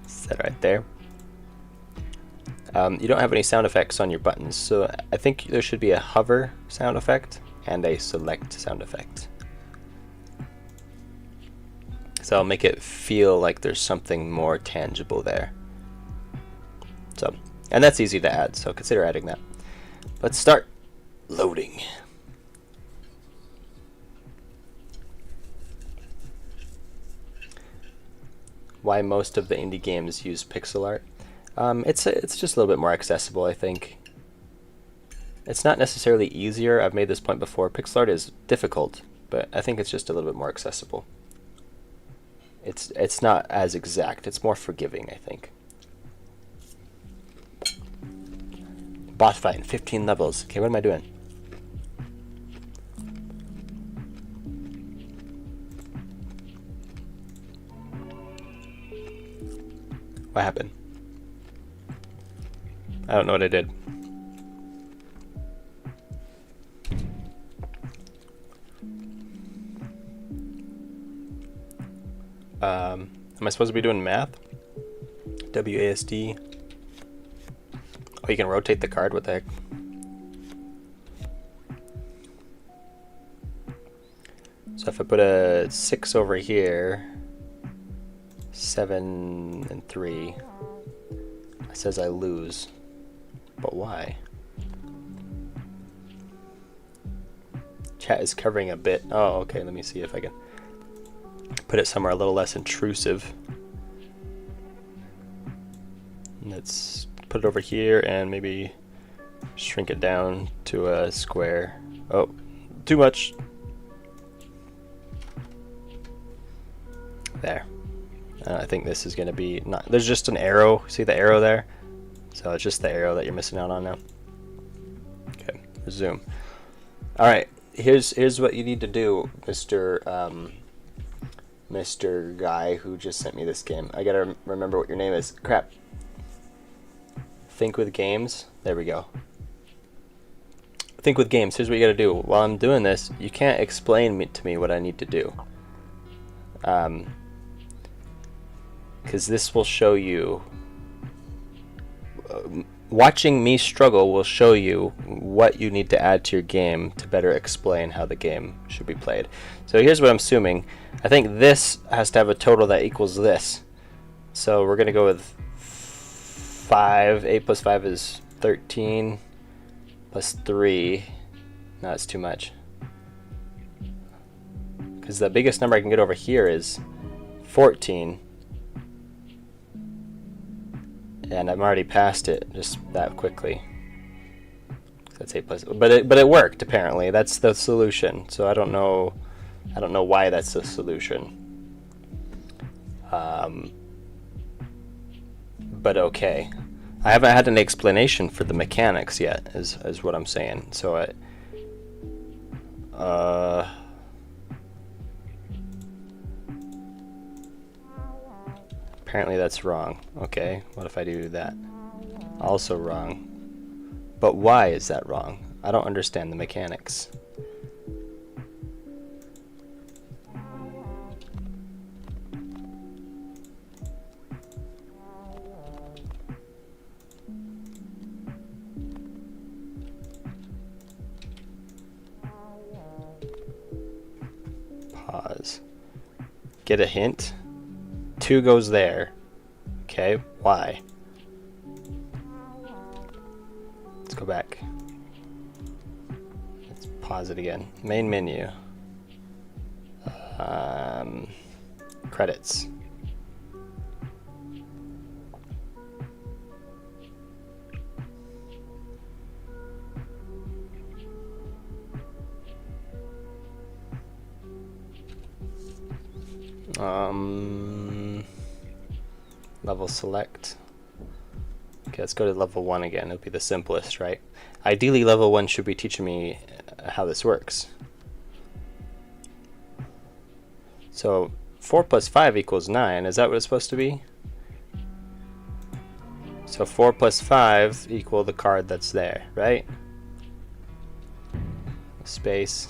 Set right there. You don't have any sound effects on your buttons, so I think there should be a hover sound effect and a select sound effect. So I'll make it feel like there's something more tangible there. So, and that's easy to add, so consider adding that. Let's start loading. Why most of the indie games use pixel art? It's just a little bit more accessible, I think. It's not necessarily easier. I've made this point before. Pixel art is difficult, but I think it's just a little bit more accessible. It's not as exact. It's more forgiving, I think. Boss fight in 15 levels. Okay, what am I doing? What happened? I don't know what I did. Am I supposed to be doing math? WASD. Oh, you can rotate the card? What the heck? So if I put a 6 over here, 7 and 3, it says I lose. But why? Chat is covering a bit. Oh, okay, let me see if I can put it somewhere a little less intrusive. Let's put it over here and maybe shrink it down to a square. Oh, too much. There. I think this is going to be not. There's just an arrow. See the arrow there? So it's just the arrow that you're missing out on now. Okay, resume. All right, here's what you need to do, Mr. Guy who just sent me this game. I gotta remember what your name is. Crap. Think with games. There we go. Think with games. Here's what you gotta do. While I'm doing this, you can't explain to me what I need to do. Because this will show you. Watching me struggle will show you what you need to add to your game to better explain how the game should be played. So here's what I'm assuming. I think this has to have a total that equals this. So we're going to go with 5. 8 plus 5 is 13. Plus 3. No, it's too much. Because the biggest number I can get over here is 14. And I'm already past it just that quickly. That's 8 plus, but it worked apparently. That's the solution. So I don't know why that's the solution. But okay, I haven't had an explanation for the mechanics yet. Is what I'm saying. So apparently that's wrong. Okay, what if I do that? Also wrong. But why is that wrong? I don't understand the mechanics. Pause. Get a hint? 2 goes there. Okay, why? Let's go back. Let's pause it again. Main menu. Credits. Level select. Okay, let's go to level 1 again. It'll be the simplest, right? Ideally, level 1 should be teaching me how this works. So 4 plus 5 equals 9. Is that what it's supposed to be? So 4 plus 5 equal the card that's there, right? Space.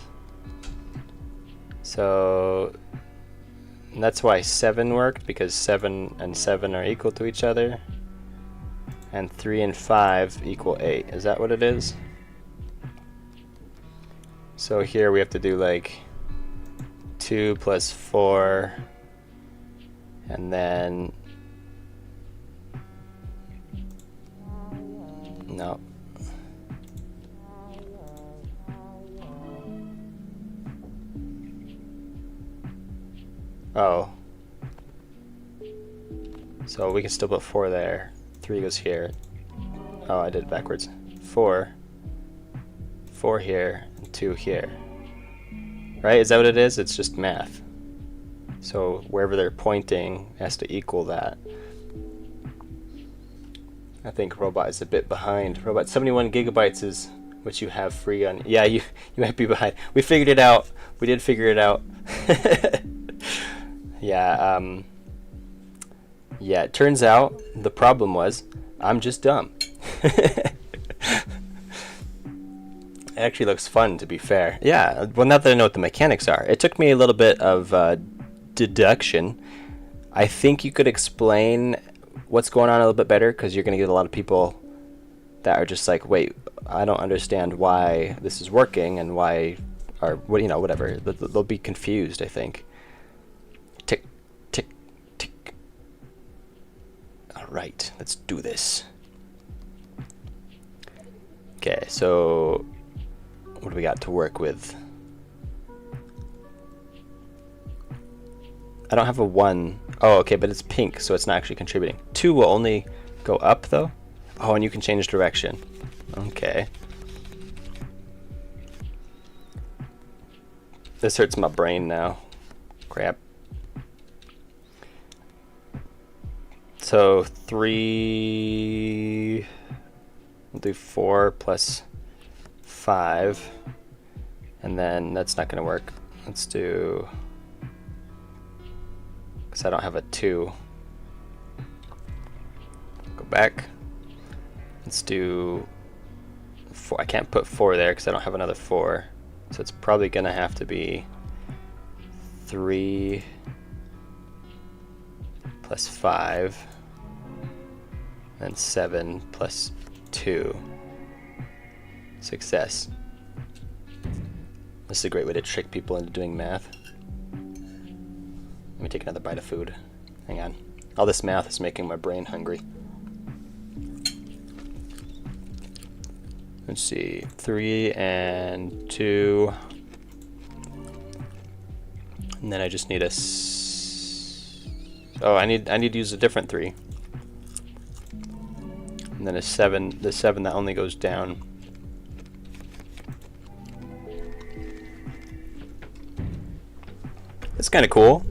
So that's why 7 worked, because 7 and 7 are equal to each other. And 3 and 5 equal 8. Is that what it is? So here we have to do like 2 plus 4, and then no. Oh. So we can still put 4 there. 3 goes here. Oh, I did it backwards. 4 here, and 2 here. Right? Is that what it is? It's just math. So wherever they're pointing has to equal that. I think Robot is a bit behind. Robot, 71 gigabytes is what you have free on. Yeah, you might be behind. We figured it out. We did figure it out. Yeah, yeah, it turns out the problem was I'm just dumb. It actually looks fun, to be fair. Yeah, well, not that I know what the mechanics are. It took me a little bit of deduction. I think you could explain what's going on a little bit better, because you're going to get a lot of people that are just like, wait, I don't understand why this is working and why, or what, you know, whatever. They'll be confused, I think. Tick, tick, tick. All right, let's do this. Okay, so what do we got to work with? I don't have a 1. Oh, okay, but it's pink, so it's not actually contributing. 2 will only go up, though? Oh, and you can change direction. Okay. This hurts my brain now. Crap. So 3... We'll do 4 plus 5. And then that's not going to work. Let's do... because I don't have a 2. Go back. Let's do 4. I can't put 4 there because I don't have another 4. So it's probably going to have to be 3 plus 5. And 7 plus 2. Success. This is a great way to trick people into doing math. Let me take another bite of food. Hang on. All this math is making my brain hungry. Let's see. 3 and 2. And then I just need a... Oh, I need to use a different 3. And then a 7. The 7 that only goes down. That's kind of cool.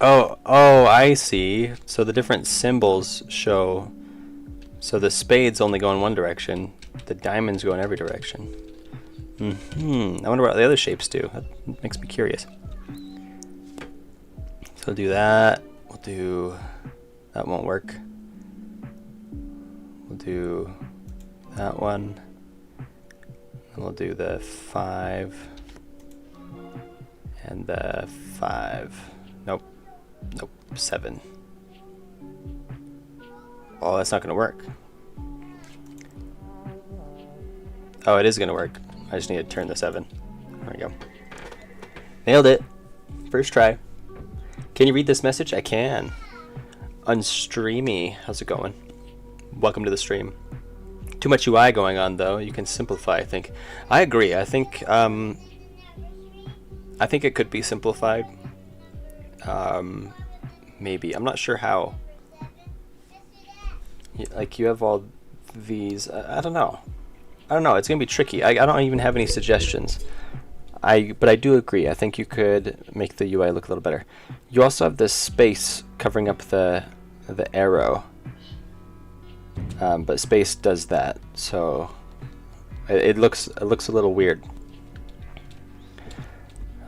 Oh, I see. So the different symbols show. So the spades only go in one direction. The diamonds go in every direction. I wonder what the other shapes do. That makes me curious. So we'll do that. We'll do... That won't work. We'll do that one. And we'll do the 5. And the 5. Nope. Nope. 7. Oh, that's not going to work. Oh, it is going to work. I just need to turn the 7. There we go. Nailed it. First try. Can you read this message? I can. Unstreamy. How's it going? Welcome to the stream. Too much UI going on, though. You can simplify, I think. I agree. I think it could be simplified. Maybe. I'm not sure how. Like, you have all these. I don't know. It's going to be tricky. I don't even have any suggestions. But I do agree. I think you could make the UI look a little better. You also have this space covering up the arrow, but space does that, so it looks a little weird.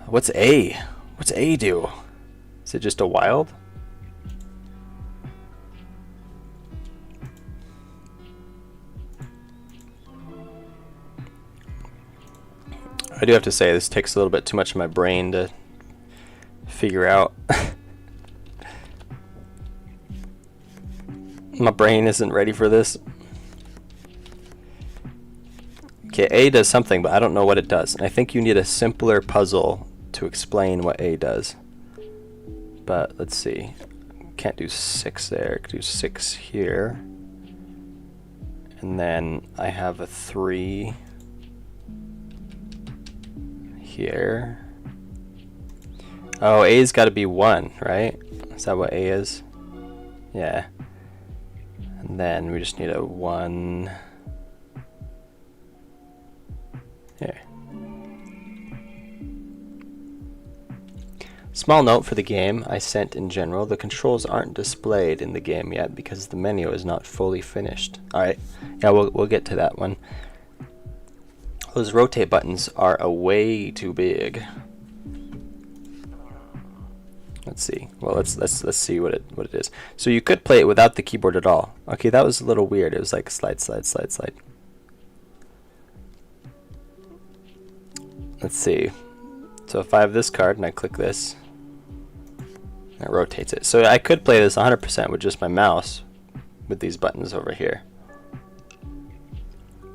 What's A? What's A do? Is it just a wild? I do have to say this takes a little bit too much of my brain to figure out. My brain isn't ready for this. Okay, A does something, but I don't know what it does. And I think you need a simpler puzzle to explain what A does. But let's see. Can't do 6 there. Could do 6 here. And then I have a 3 here. Oh, A's got to be 1, right? Is that what A is? Yeah. And then we just need a 1 here. Small note for the game I sent in general, the controls aren't displayed in the game yet because the menu is not fully finished. Alright, yeah, we'll get to that one. Those rotate buttons are way too big. Let's see. Well, let's see what it is. So you could play it without the keyboard at all. Okay, that was a little weird. It was like slide, slide, slide, slide. Let's see. So if I have this card and I click this, it rotates it. So I could play this 100% with just my mouse with these buttons over here.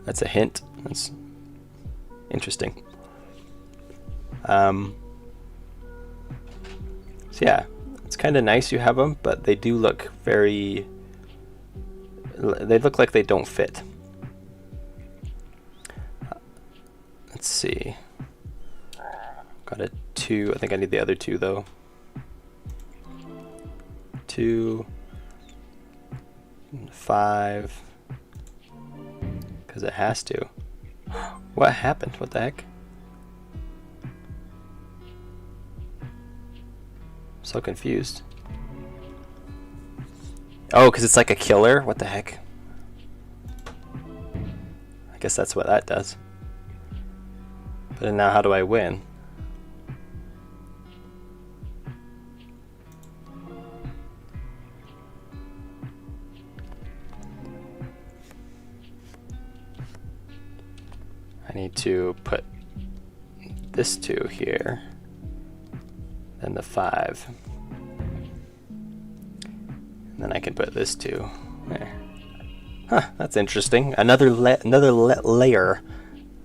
That's a hint. That's interesting. So yeah, it's kind of nice you have them, but they do look they look like they don't fit. Let's see. Got a 2. I think I need the other 2 though. 2, 5, because it has to. What happened? What the heck? I'm so confused. Oh, because it's like a killer? What the heck? I guess that's what that does. But then now how do I win? I need to put this 2 here, then the 5, and then I can put this 2 there. Huh, that's interesting. Another layer.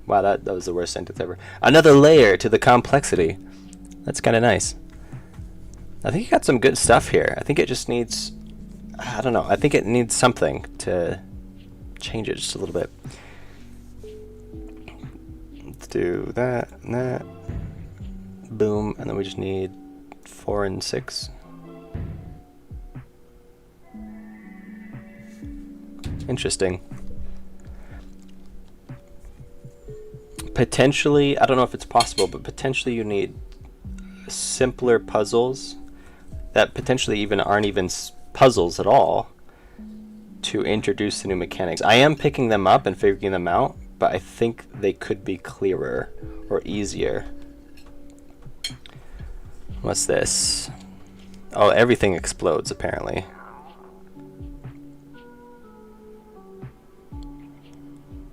Wow, that was the worst sentence ever. Another layer to the complexity. That's kind of nice. I think you got some good stuff here. I think it just needs, I don't know, I think it needs something to change it just a little bit. Do that and that. Boom, and then we just need 4 and 6. Interesting. Potentially, I don't know if it's possible, but potentially you need simpler puzzles that potentially even aren't even puzzles at all to introduce the new mechanics. I am picking them up and figuring them out, but I think they could be clearer or easier. What's this? Oh, everything explodes apparently.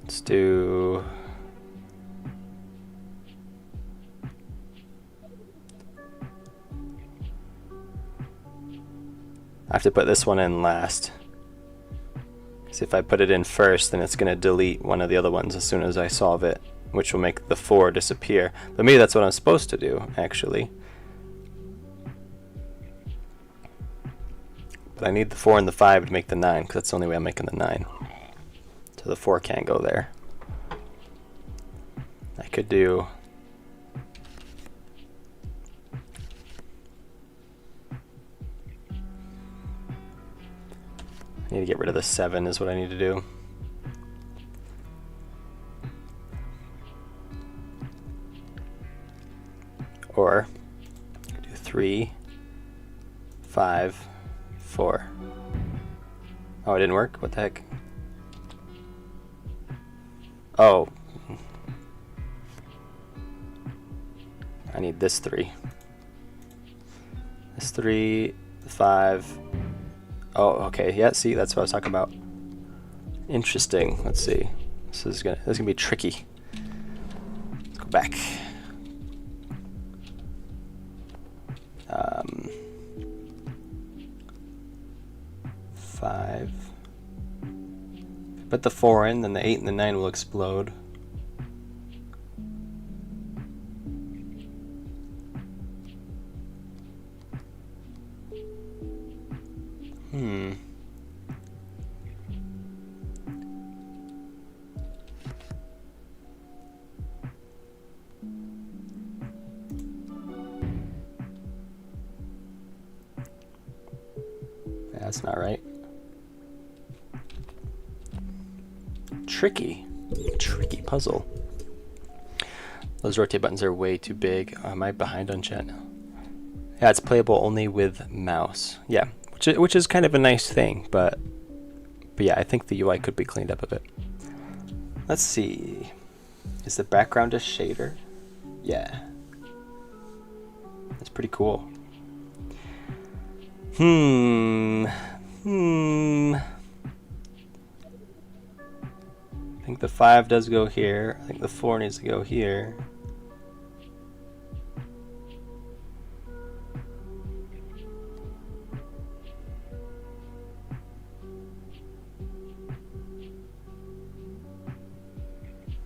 Let's do... I have to put this one in last. Because if I put it in first, then it's going to delete one of the other ones as soon as I solve it, which will make the 4 disappear. But maybe that's what I'm supposed to do, actually. But I need the 4 and the 5 to make the 9, because that's the only way I'm making the 9. So the 4 can't go there. I could do... I need to get rid of the 7 is what I need to do. Or do 3, 5, 4. Oh, it didn't work? What the heck? Oh. I need this 3. This 3, 5. Oh, okay. Yeah, see, that's what I was talking about. Interesting. Let's see. This is gonna be tricky. Let's go back. 5. Put the 4 in, then the 8 and the 9 will explode. That's not right. Tricky puzzle. Those rotate buttons are way too big. Am I behind on chat now? Yeah, it's playable only with mouse. Yeah, which is kind of a nice thing, but yeah, I think the UI could be cleaned up a bit. Let's see. Is the background a shader? Yeah. That's pretty cool. I think the 5 does go here. I think the 4 needs to go here.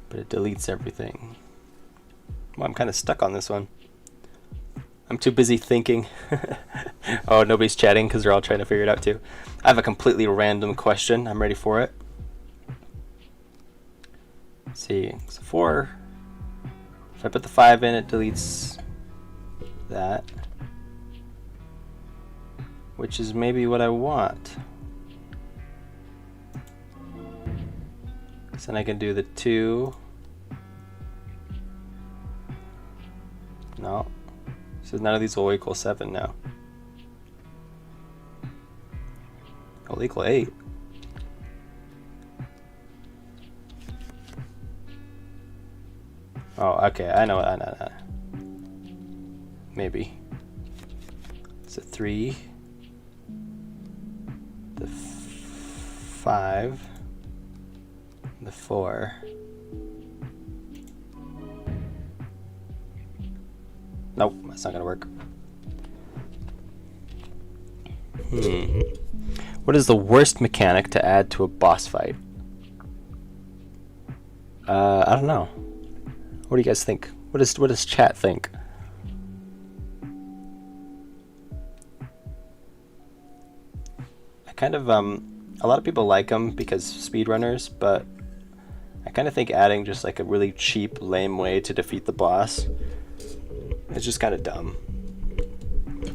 But it deletes everything. Well, I'm kind of stuck on this one. I'm too busy thinking. Oh, nobody's chatting because they're all trying to figure it out too. I have a completely random question. I'm ready for it. Let's see, so 4. If I put the 5 in, it deletes that, which is maybe what I want. So then I can do the 2. No. So none of these will equal 7 now. It'll equal 8. Oh, okay, I know. Maybe. It's a 3. The 5. The 4. Nope, that's not gonna work. What is the worst mechanic to add to a boss fight? I don't know. What do you guys think? What does chat think? I kind of a lot of people like them because speedrunners, but I kind of think adding just like a really cheap, lame way to defeat the boss is just kind of dumb.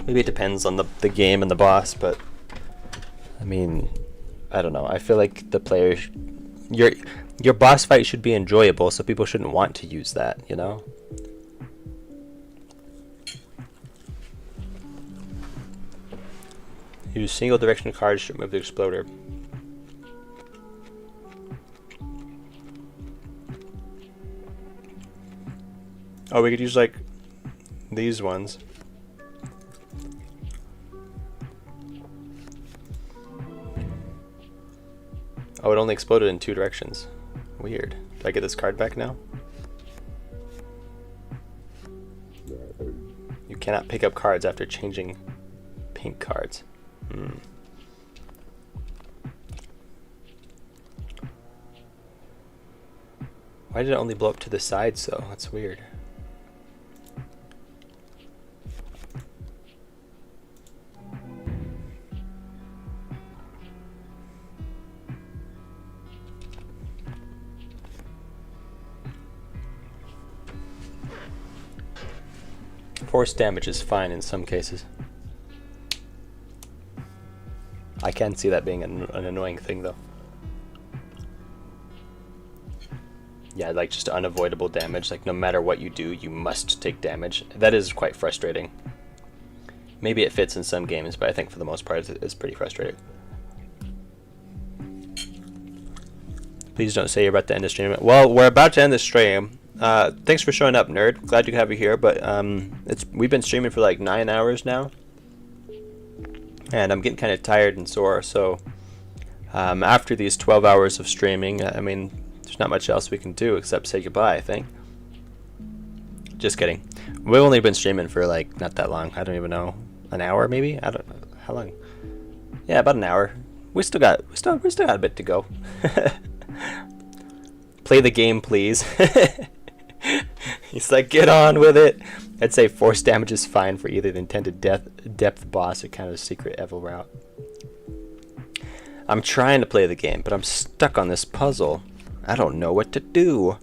Maybe it depends on the game and the boss, but I mean, I don't know. I feel like the player, your boss fight should be enjoyable, so people shouldn't want to use that, you know? Use single direction cards to remove the exploder. Oh, we could use like these ones. Oh, it only exploded in 2 directions. Weird. Do I get this card back now? You cannot pick up cards after changing pink cards. Why did it only blow up to the sides though? That's weird. Force damage is fine in some cases. I can see that being an annoying thing though. Yeah, like just unavoidable damage. Like no matter what you do, you must take damage. That is quite frustrating. Maybe it fits in some games, but I think for the most part it's pretty frustrating. Please don't say you're about to end the stream. Well, we're about to end the stream. Thanks for showing up, nerd. Glad to have you here, but we've been streaming for like 9 hours now. And I'm getting kind of tired and sore, so after these 12 hours of streaming, I mean, there's not much else we can do except say goodbye, I think. Just kidding. We've only been streaming for like not that long. I don't even know. An hour maybe? I don't know. How long? Yeah, about an hour. We still got a bit to go. Play the game, please. He's like, get on with it. I'd say force damage is fine for either the intended depth boss or kind of secret Evil route. I'm trying to play the game, but I'm stuck on this puzzle. I don't know what to do.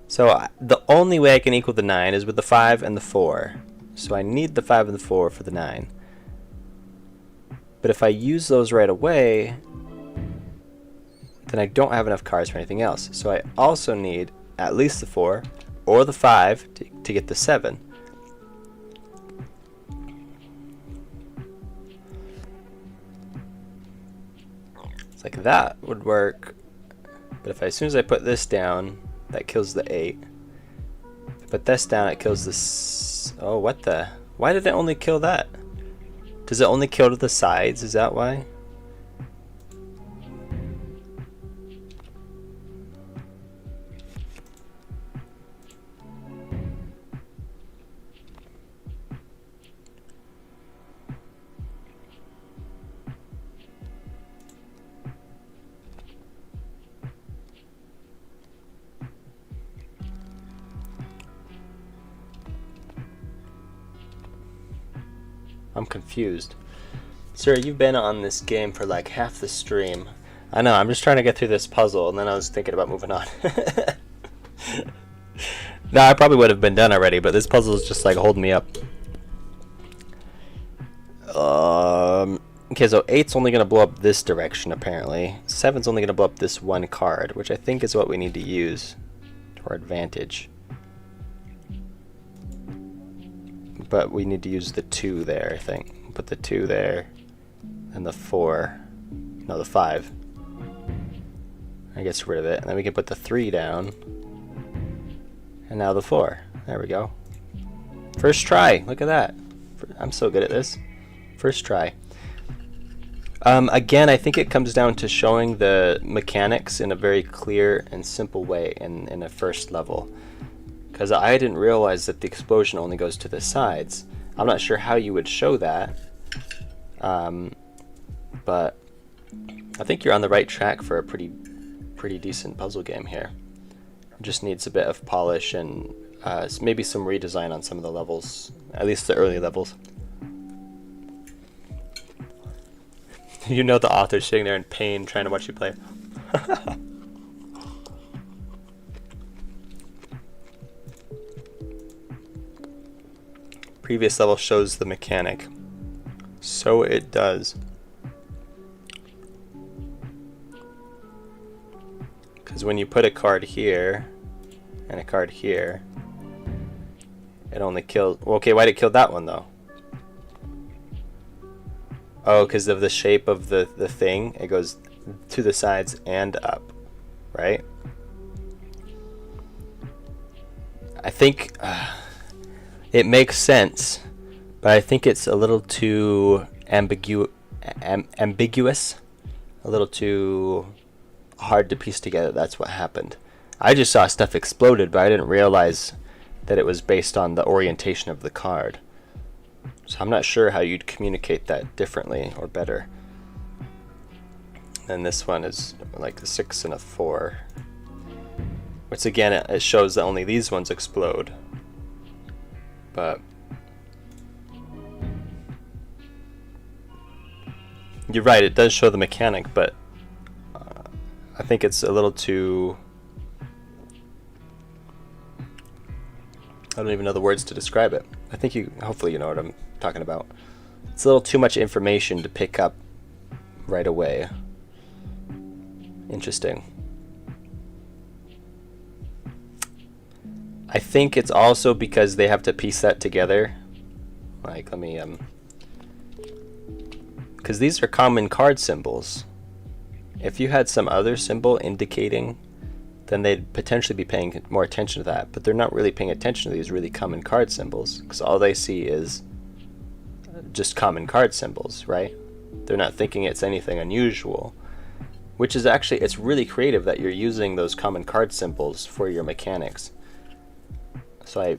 So the only way I can equal the 9 is with the 5 and the 4. So I need the 5 and the 4 for the 9. But if I use those right away, then I don't have enough cards for anything else. So I also need at least the 4 or the 5 to get the 7. It's like that would work. But if as soon as I put this down, that kills the 8. If I put this down, it kills this. Oh, what the? Why did it only kill that? Does it only kill to the sides? Is that why? I'm confused. Sir, you've been on this game for like half the stream. I know, I'm just trying to get through this puzzle, and then I was thinking about moving on. No, I probably would have been done already, but this puzzle is just like holding me up. Okay, so 8's only going to blow up this direction, apparently. 7's only going to blow up this one card, which I think is what we need to use to our advantage. But we need to use the 2 there, I think. Put the 2 there, and the 4. No, the 5. I get rid of it, and then we can put the 3 down. And now the 4. There we go. First try. Look at that. I'm so good at this. First try. Again, I think it comes down to showing the mechanics in a very clear and simple way in a first level. Because I didn't realize that the explosion only goes to the sides. I'm not sure how you would show that. But I think you're on the right track for a pretty decent puzzle game here. It just needs a bit of polish and maybe some redesign on some of the levels, at least the early levels. You know the author's sitting there in pain trying to watch you play. Previous level shows the mechanic. So it does. Because when you put a card here and a card here, it only kills. Well, okay, why'd it kill that one though? Oh, because of the shape of the thing. It goes to the sides and up, right? I think it makes sense, but I think it's a little too ambiguous, a little too hard to piece together. That's what happened. I just saw stuff exploded, but I didn't realize that it was based on the orientation of the card. So I'm not sure how you'd communicate that differently or better. And this one is like a 6 and a 4. Which again, it shows that only these ones explode. But you're right, it does show the mechanic, but I think it's a little too... I don't even know the words to describe it. I think hopefully you know what I'm talking about. It's a little too much information to pick up right away. Interesting. I think it's also because they have to piece that together. Like, let me, because these are common card symbols. If you had some other symbol indicating, then they'd potentially be paying more attention to that. But they're not really paying attention to these really common card symbols, because all they see is just common card symbols, right? They're not thinking it's anything unusual, which is actually, it's really creative that you're using those common card symbols for your mechanics. So I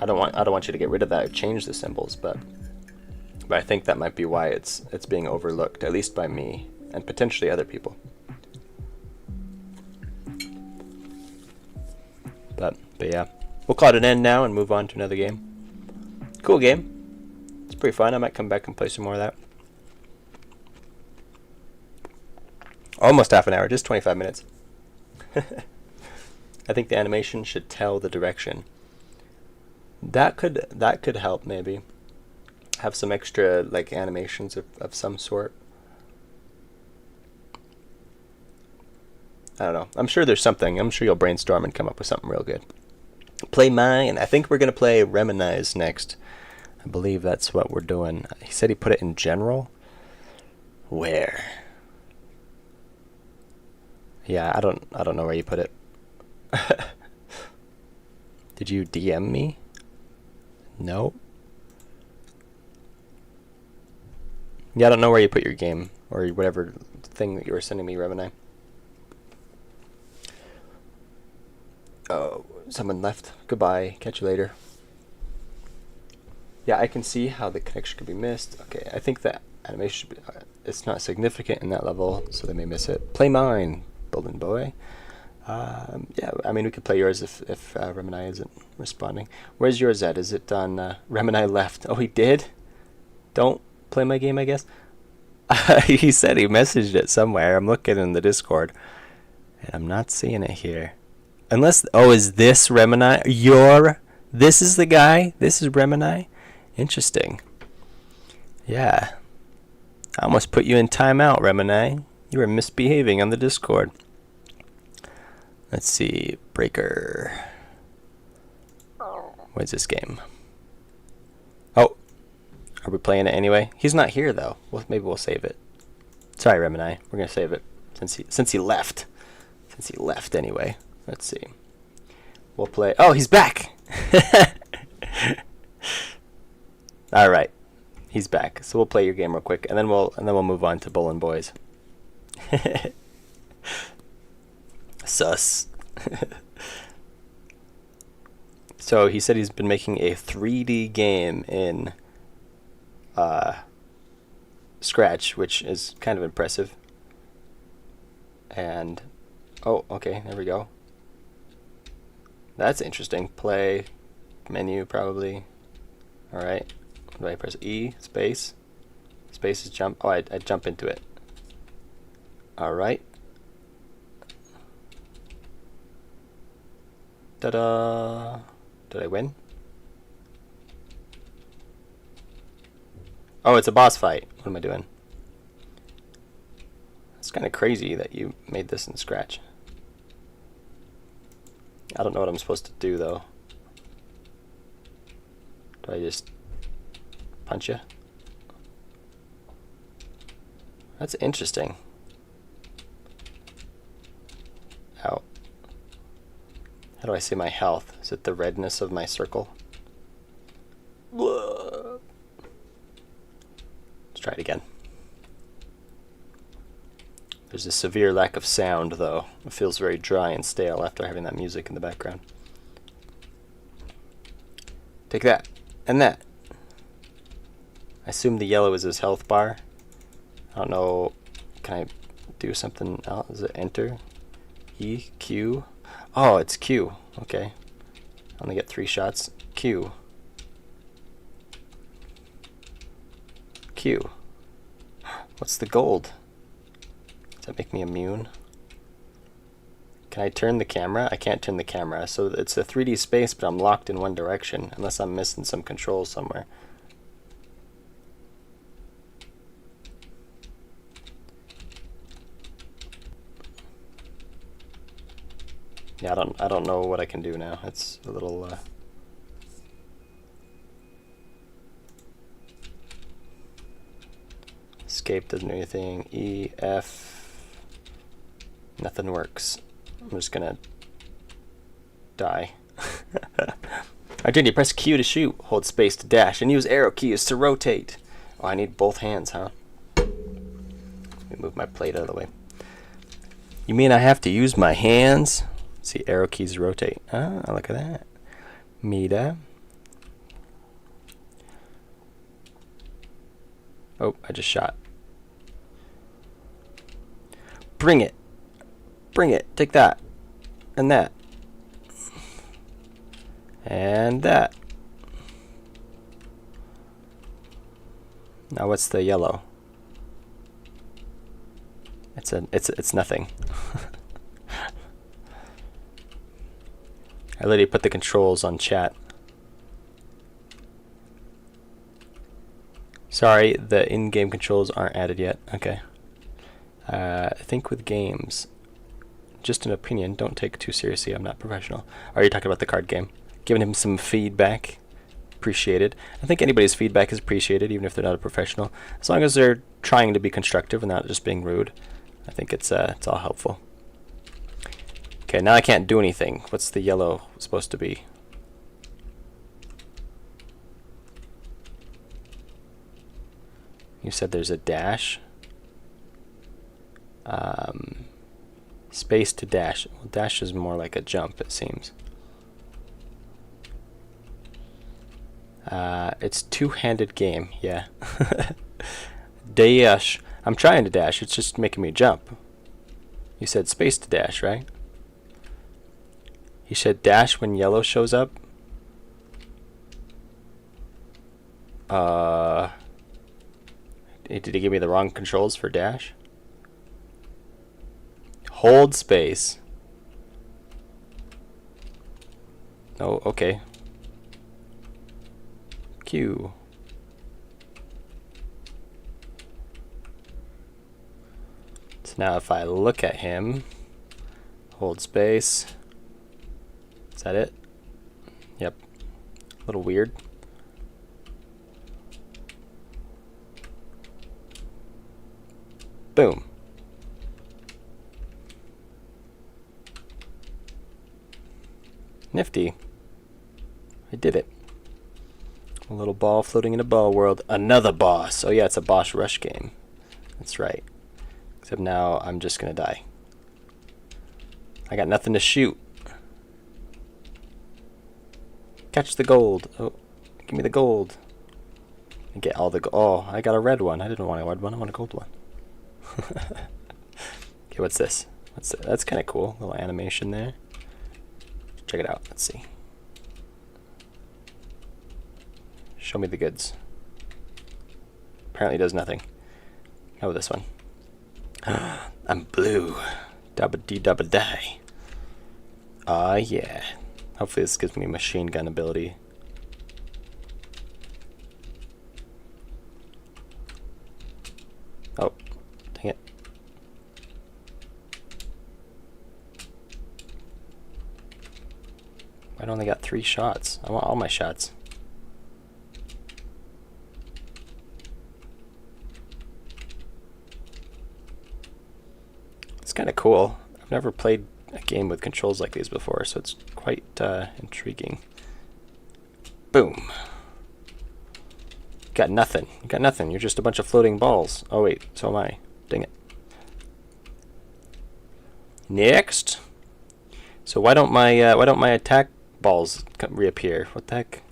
don't want you to get rid of that or change the symbols, but I think that might be why it's being overlooked, at least by me and potentially other people. But yeah, we'll call it an end now and move on to another game. Cool game. It's pretty fun. I might come back and play some more of that. Almost half an hour, just 25 minutes. I think the animation should tell the direction. That could help, maybe. Have some extra like animations of some sort. I don't know. I'm sure there's something. I'm sure you'll brainstorm and come up with something real good. Play mine. I think we're gonna play Reminize next. I believe that's what we're doing. He said he put it in general. Where? Yeah, I don't know where you put it. Did you DM me? No. Yeah, I don't know where you put your game or whatever thing that you were sending me, Remini. Oh, someone left. Goodbye. Catch you later. Yeah, I can see how the connection could be missed. Okay, I think that animation should be, it's not significant in that level, so they may miss it. Play mine, Golden Boy. Yeah, I mean, we could play yours if Remini isn't responding. Where's yours at? Is it on Remini left? Oh, he did? Don't play my game, I guess? He said he messaged it somewhere. I'm looking in the Discord, and I'm not seeing it here. Unless, oh, is this Remini? This is the guy? This is Remini? Interesting. Yeah. I almost put you in timeout, Remini. You were misbehaving on the Discord. Let's see. Breaker. What's this game? Oh. Are we playing it anyway? He's not here, though. Well, maybe we'll save it. Sorry, Remini. We're going to save it since he left. Since he left anyway. Let's see. We'll play. Oh, he's back! All right. He's back. So we'll play your game real quick, and then we'll move on to Bowling Boys. Sus. So he said he's been making a 3D game in Scratch, which is kind of impressive. And oh, okay, there we go. That's interesting. Play menu probably. All right. Do I press E? Space. Space is jump. Oh, I jump into it. All right. Ta-da! Did I win? Oh, it's a boss fight. What am I doing? It's kind of crazy that you made this in Scratch. I don't know what I'm supposed to do, though. Do I just punch you? That's interesting. Ow. How do I see my health? Is it the redness of my circle? Let's try it again. There's a severe lack of sound, though. It feels very dry and stale after having that music in the background. Take that. And that. I assume the yellow is his health bar. I don't know. Can I do something else? Is it enter? E? Q? Oh, it's Q. Okay. I only get 3 shots. Q. Q. What's the gold? Does that make me immune? Can I turn the camera? I can't turn the camera. So it's a 3D space, but I'm locked in one direction, unless I'm missing some controls somewhere. Yeah, I don't know what I can do now. It's a little escape doesn't do anything. E, F, nothing works. I'm just gonna die. Artindi, press Q to shoot, hold space to dash, and use arrow keys to rotate. Oh, I need both hands, huh? Let me move my plate out of the way. You mean I have to use my hands? See, arrow keys rotate. Ah, look at that. Mita. Oh, I just shot. Bring it. Bring it. Take that. And that. And that. Now what's the yellow? It's nothing. I literally put the controls on chat. Sorry, the in-game controls aren't added yet. Okay. I think with games, just an opinion, don't take it too seriously, I'm not professional. Are you talking about the card game? Giving him some feedback. Appreciated. I think anybody's feedback is appreciated, even if they're not a professional. As long as they're trying to be constructive and not just being rude. I think it's all helpful. Okay, now I can't do anything. What's the yellow supposed to be? You said there's a dash. Space to dash. Well, dash is more like a jump, it seems. It's two-handed game, yeah. Dash. I'm trying to dash, it's just making me jump. You said space to dash, right? You said dash when yellow shows up? Did he give me the wrong controls for dash? Hold space. Oh, okay. Q. So now if I look at him, hold space. Is that it? Yep. A little weird. Boom. Nifty. I did it. A little ball floating in a ball world. Another boss. Oh yeah, it's a boss rush game. That's right. Except now I'm just gonna die. I got nothing to shoot. Catch the gold. Oh, give me the gold. And get all the oh, I got a red one. I didn't want a red one. I want a gold one. Okay, what's this? What's that? That's kind of cool. Little animation there. Check it out. Let's see. Show me the goods. Apparently does nothing. Oh, this one. I'm blue. Dabba dee dabba die. Ah, yeah. Hopefully this gives me machine gun ability. Oh, dang it. I only got 3 shots. I want all my shots. It's kind of cool. I've never played a game with controls like these before, so it's quite intriguing. Boom. Got nothing. You got nothing. You're just a bunch of floating balls. Oh wait, so am I. Dang it. Next. So why don't my attack balls reappear? What the heck?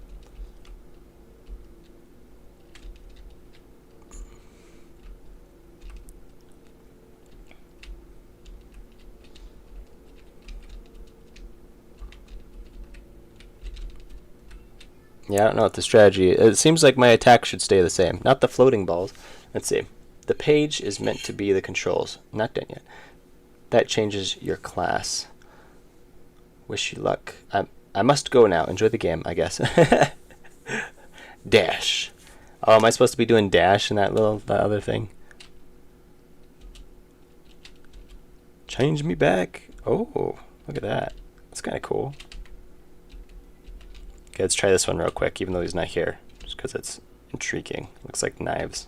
Yeah, I don't know what the strategy is. It seems like my attack should stay the same. Not the floating balls. Let's see. The page is meant to be the controls. Not done yet. That changes your class. Wish you luck. I must go now. Enjoy the game, I guess. Dash. Oh, am I supposed to be doing dash in that other thing? Change me back. Oh, look at that. That's kind of cool. Okay, let's try this one real quick, even though he's not here, just because it's intriguing. Looks like knives.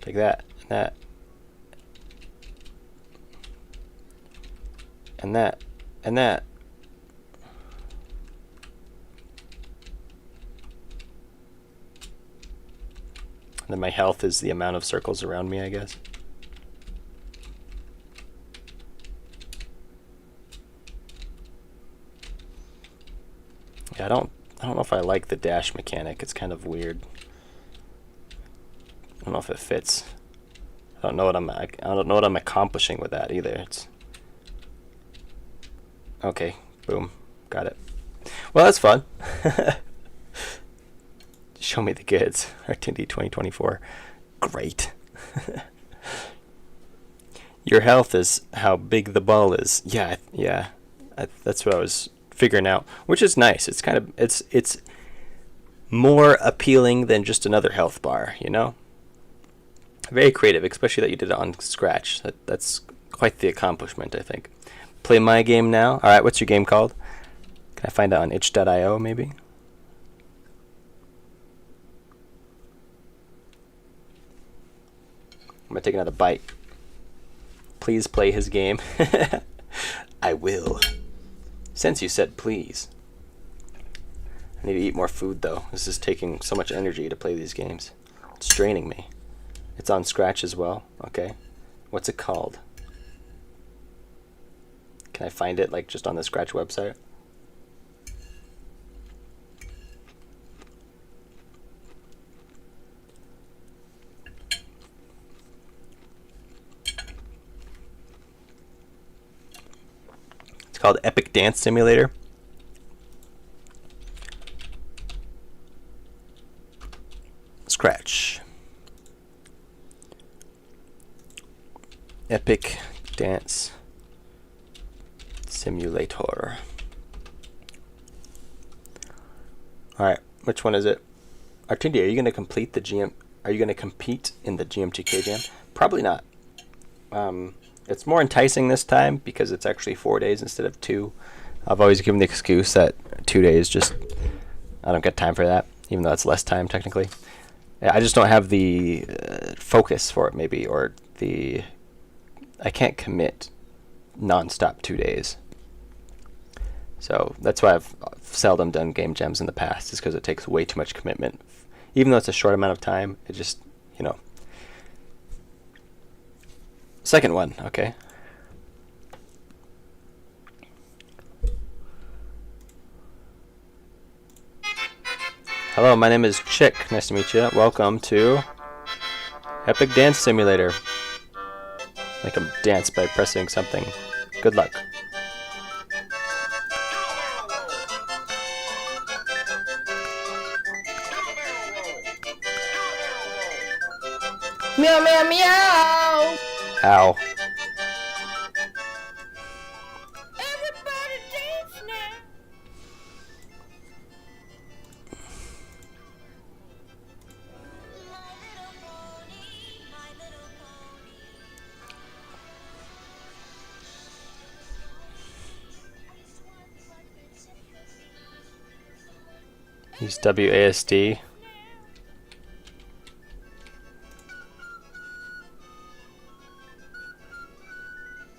Like that, and that, and that, and that. And then my health is the amount of circles around me, I guess. Yeah, I don't know if I like the dash mechanic. It's kind of weird. I don't know if it fits. I don't know what I'm accomplishing with that either. It's okay. Boom, got it. Well, that's fun. Show me the goods. Artindi 2024. Great. Your health is how big the ball is. Yeah. That's what I was figuring out, which is nice. It's kind of it's more appealing than just another health bar, you know. Very creative, especially that you did it on Scratch. That's quite the accomplishment, I think. Play my game now. All right, what's your game called? Can I find it on itch.io maybe? I'm gonna take another bite. Please play his game. I will. Since you said please. I need to eat more food though. This is taking so much energy to play these games. It's draining me. It's on Scratch as well. Okay. What's it called? Can I find it like just on the Scratch website? It's called Epic Dance Simulator. Scratch. Epic Dance Simulator. Alright, which one is it? Artindi, are you going to complete the GM? Are you going to compete in the GMTK Jam? Probably not. It's more enticing this time because it's actually 4 days instead of 2. I've always given the excuse that 2 days just I don't get time for that, even though it's less time technically. Yeah, I just don't have the focus for it, maybe, or the I can't commit non-stop 2 days. So that's why I've seldom done game jams in the past, is because it takes way too much commitment. Even though it's a short amount of time, it just, you know. Second one, okay. Hello, my name is Chick. Nice to meet you. Welcome to Epic Dance Simulator. Make them dance by pressing something. Good luck. Meow meow meow. Ow. Everybody dance now. Use WASD.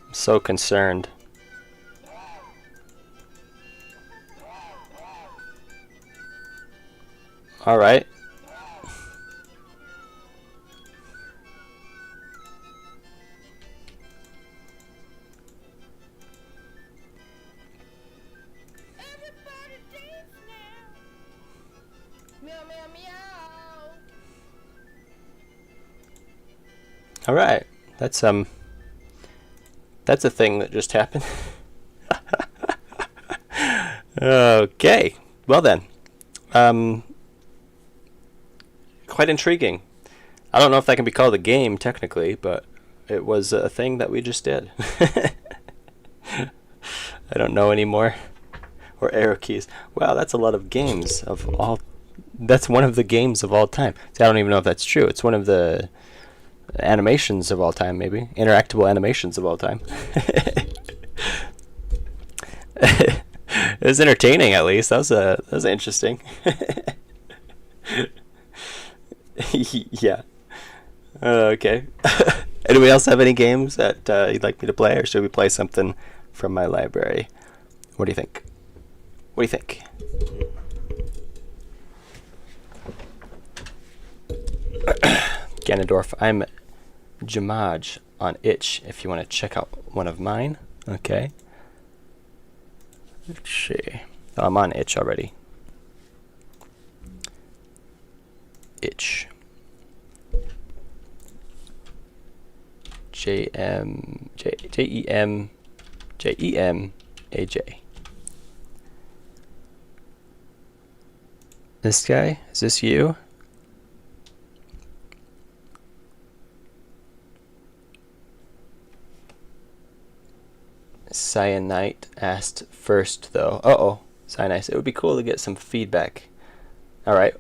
I'm so concerned. All right. Meow meow meow. All right. That's a thing that just happened. Okay. Well then. Quite intriguing. I don't know if that can be called a game technically, but it was a thing that we just did. I don't know anymore. Or arrow keys. Wow, that's a lot of games of all. That's one of the games of all time. See, I don't even know if that's true. It's one of the animations of all time, maybe. Interactable animations of all time. was entertaining at least. That was interesting. Yeah. Okay. Anybody else have any games that you'd like me to play, or should we play something from my library? What do you think? What do you think? Ganondorf. I'm Jamaj on itch if you want to check out one of mine. Okay. Let's see. Oh, I'm on itch already. Itch. Jem AJ. This guy? Is this you? Cyanite asked first, though. Uh-oh. Cyanite. It would be cool to get some feedback. Alright.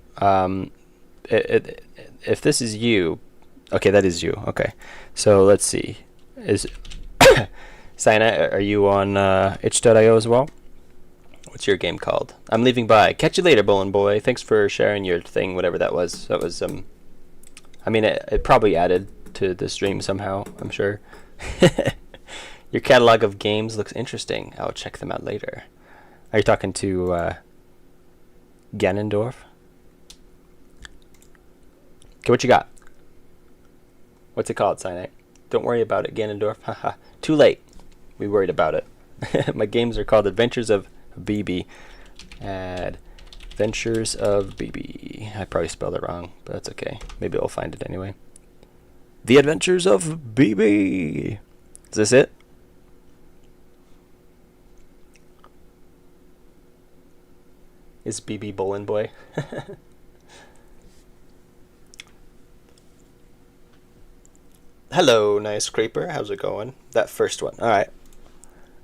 If this is you... Okay, that is you. Okay. So, let's see. Is... Cyanite, are you on itch.io as well? What's your game called? I'm leaving by. Catch you later, Bowling Boy. Thanks for sharing your thing, whatever that was. That was, I mean, it probably added to the stream somehow, I'm sure. Your catalog of games looks interesting. I'll check them out later. Are you talking to Ganondorf? Okay, what you got? What's it called, Cyanite? Don't worry about it, Ganondorf. Haha. Too late. We worried about it. My games are called Adventures of BB. Adventures of BB. I probably spelled it wrong, but that's okay. Maybe I'll find it anyway. The Adventures of BB. Is this it? Is BB Bowling Boy? Hello, nice creeper. How's it going? That first one. Alright.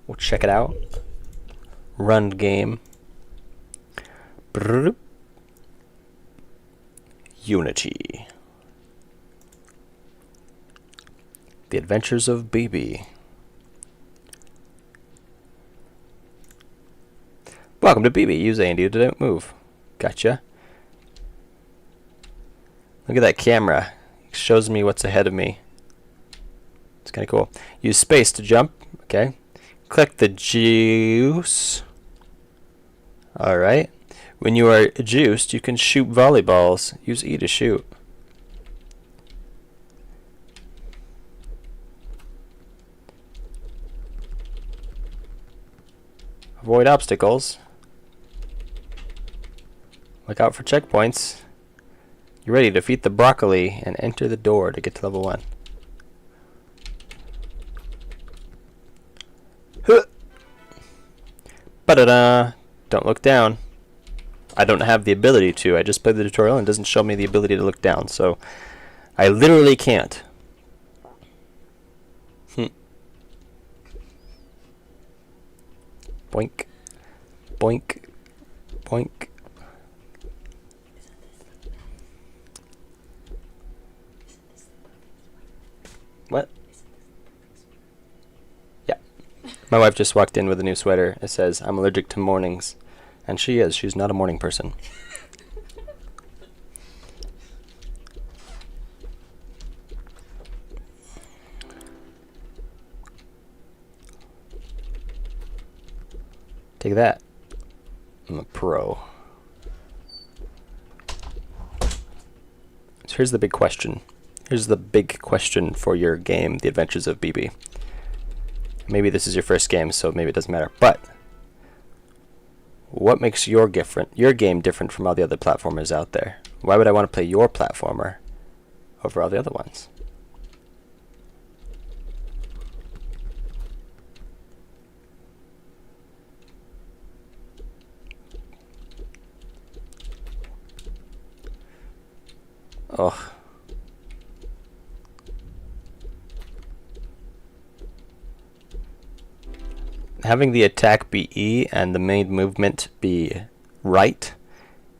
We'll check it out. Run game. Brrr. Unity. The Adventures of BB. Welcome to BB. Use A and D to don't move. Gotcha. Look at that camera. It shows me what's ahead of me. It's kind of cool. Use space to jump. Okay. Click the juice. Alright. When you are juiced, you can shoot volleyballs. Use E to shoot. Avoid obstacles. Look out for checkpoints. You're ready to defeat the broccoli and enter the door to get to level 1. Ba-da-da! Don't look down. I don't have the ability to. I just played the tutorial and it doesn't show me the ability to look down, so I literally can't. Boink. Boink. Boink. What? Yeah. My wife just walked in with a new sweater. It says, I'm allergic to mornings. And she is. She's not a morning person. Take that. I'm a pro. So here's the big question. Here's the big question for your game, The Adventures of BB. Maybe this is your first game, so maybe it doesn't matter. But what makes your game different from all the other platformers out there? Why would I want to play your platformer over all the other ones? Oh. Having the attack be E and the main movement be right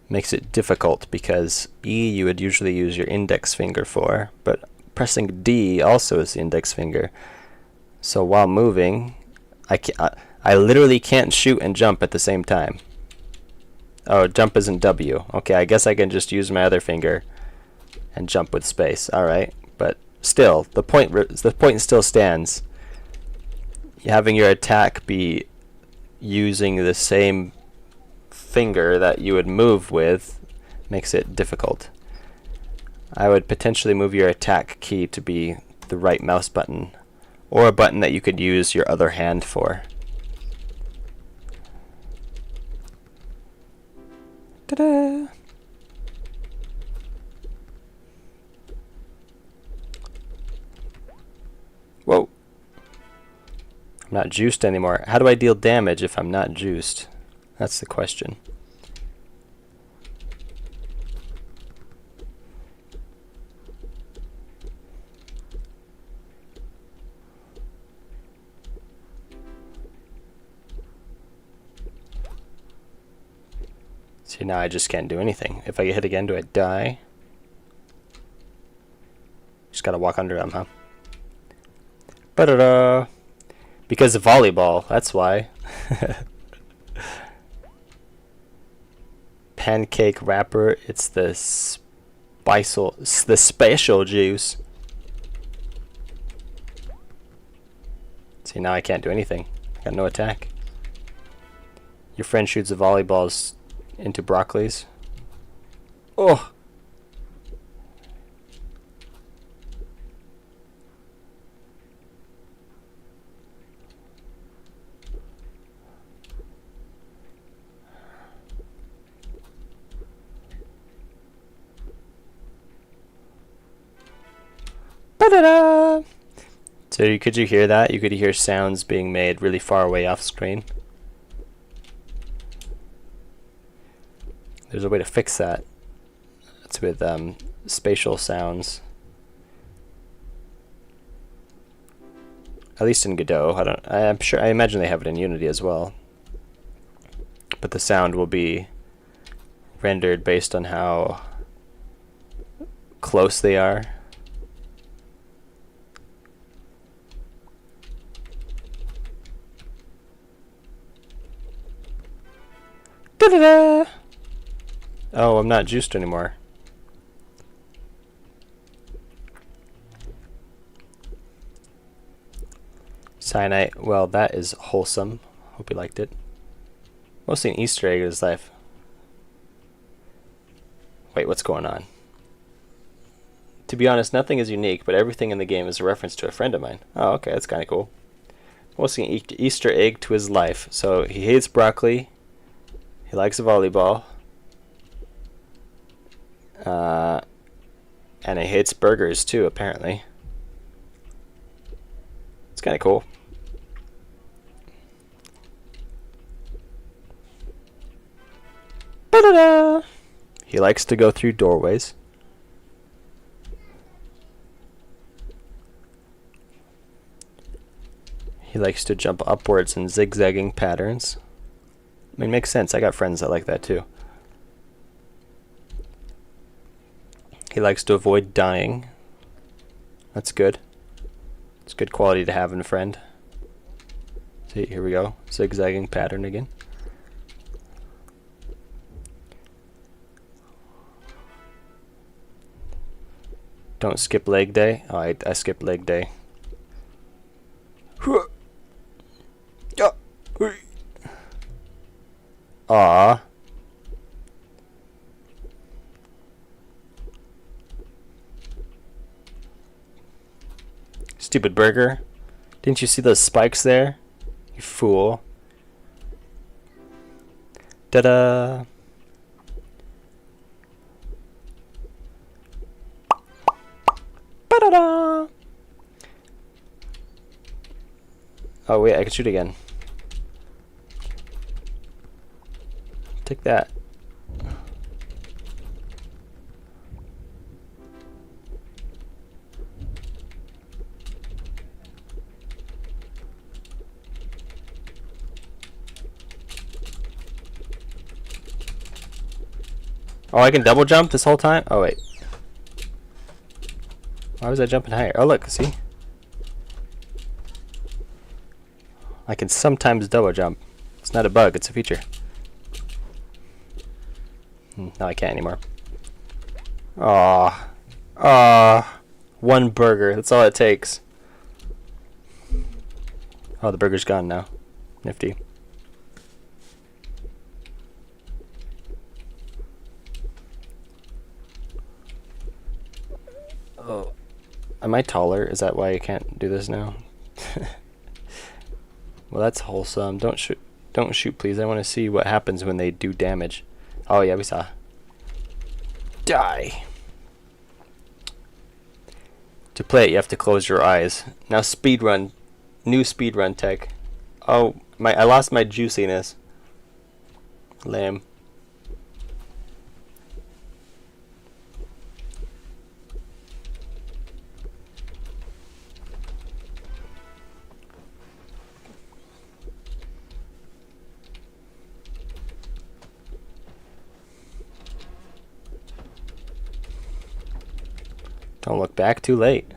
makes it difficult, because E you would usually use your index finger for, but pressing D also is the index finger. So while moving, I literally can't shoot and jump at the same time. Oh, jump isn't W. Okay, I guess I can just use my other finger and jump with space. Alright, but still, the point still stands. Having your attack be using the same finger that you would move with makes it difficult. I would potentially move your attack key to be the right mouse button, or a button that you could use your other hand for. Ta-da! Whoa. I'm not juiced anymore. How do I deal damage if I'm not juiced? That's the question. See, now I just can't do anything. If I get hit again, do I die? Just gotta walk under them, huh? Ba-da-da! Because of volleyball, that's why. Pancake wrapper, it's the special juice. See, now I can't do anything. I got no attack. Your friend shoots the volleyballs into broccolis. Oh! Ba-da-da! So could you hear that? You could hear sounds being made really far away off screen. There's a way to fix that. That's with spatial sounds. At least in Godot. I imagine they have it in Unity as well. But the sound will be rendered based on how close they are. Da-da-da! Oh, I'm not juiced anymore. Cyanite, well, that is wholesome. Hope you liked it. Mostly an Easter egg in his life. Wait, what's going on? To be honest, nothing is unique, but everything in the game is a reference to a friend of mine. Oh, okay, that's kind of cool. Mostly an Easter egg to his life. So he hates broccoli. He likes volleyball. And he hates burgers too, apparently. It's kind of cool. Ba-da-da! He likes to go through doorways. He likes to jump upwards in zigzagging patterns. I mean, makes sense. I got friends that like that too. He likes to avoid dying. That's good. It's good quality to have in a friend. See, here we go. Zigzagging pattern again. Don't skip leg day. Oh, I skipped leg day. Aww. Stupid burger. Didn't you see those spikes there? You fool. Ta-da! Ba-da-da! Oh wait, I can shoot again. Take that. Oh, I can double jump this whole time? Oh, wait. Why was I jumping higher? Oh, look, see? I can sometimes double jump. It's not a bug, it's a feature. Now I can't anymore. Aww. Aww. One burger, that's all it takes. Oh, the burger's gone now. Nifty. Oh. Am I taller? Is that why I can't do this now? Well, that's wholesome. Don't shoot. Don't shoot, please. I want to see what happens when they do damage. Oh, yeah, we saw. Die. To play it, you have to close your eyes. Now, speedrun. New speedrun tech. Oh, I lost my juiciness. Lame. Don't look back, too late.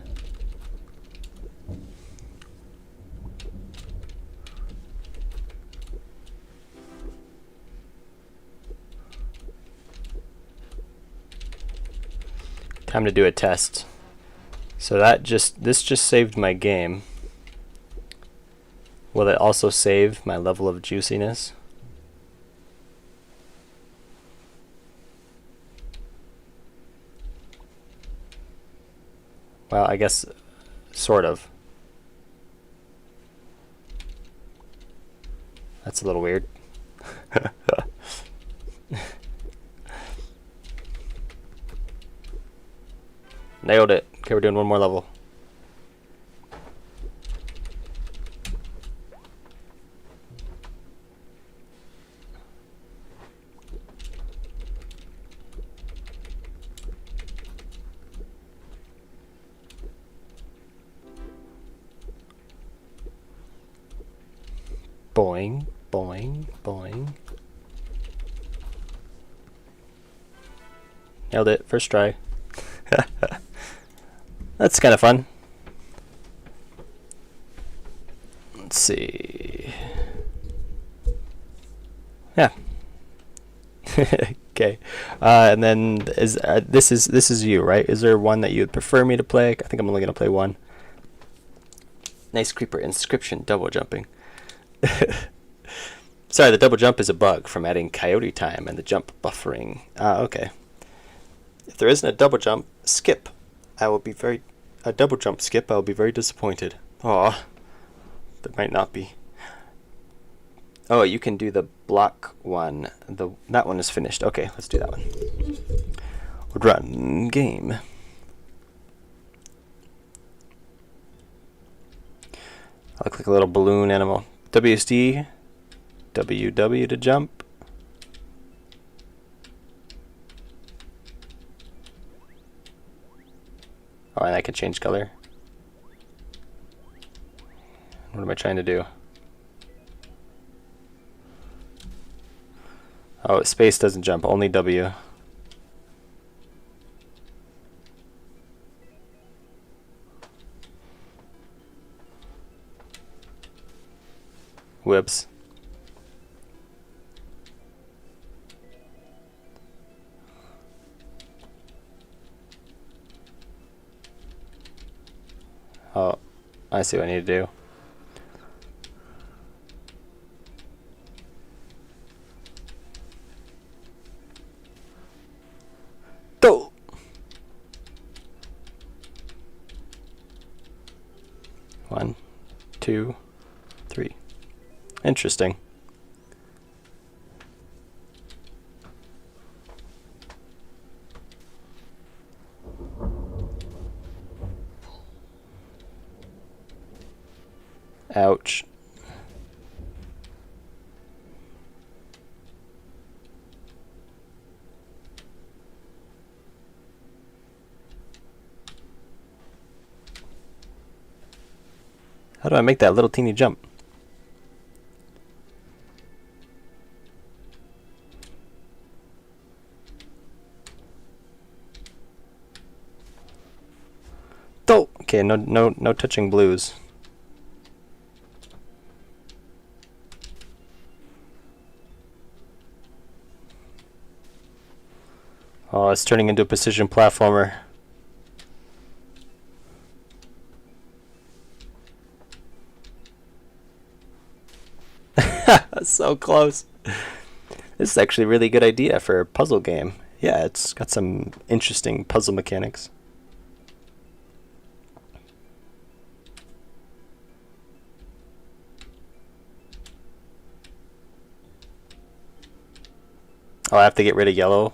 Time to do a test. So this just saved my game. Will it also save my level of juiciness? Well, I guess sort of. That's a little weird. Nailed it. Okay, we're doing one more level. Boing, boing, boing. Nailed it. First try. That's kind of fun. Let's see. Yeah. Okay. And then this is you, right? Is there one that you would prefer me to play? I think I'm only gonna play one. Nice creeper inscription, double jumping. Sorry, the double jump is a bug from adding coyote time and the jump buffering. Okay. If there isn't a double jump skip, I will be very disappointed. Aw, there might not be. Oh, you can do the block one. That one is finished. Okay, let's do that one. Run game. I look like a little balloon animal. WSD, WW to jump. Oh, and I can change color. What am I trying to do? Oh, space doesn't jump, only W. Whoops. Oh, I see what I need to do. Go! One, two, three. Interesting. Ouch. How do I make that little teeny jump? Oh, okay, no touching blues. Oh, it's turning into a precision platformer. So close. This is actually a really good idea for a puzzle game. Yeah, it's got some interesting puzzle mechanics. Oh, I have to get rid of yellow.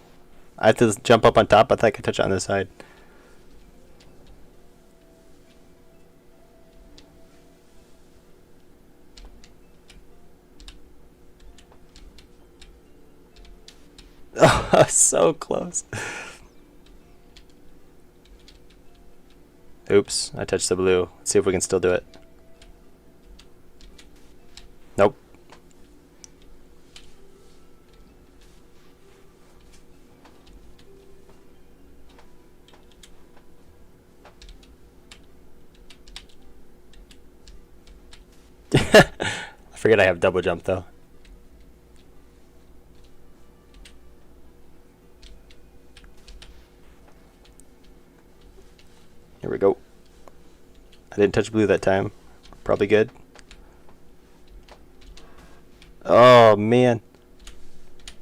I have to jump up on top. I think I could touch it on this side. Oh, so close. Oops, I touched the blue. Let's see if we can still do it. Nope. I forget I have double jump though. Here we go. I didn't touch blue that time. Probably good. Oh man.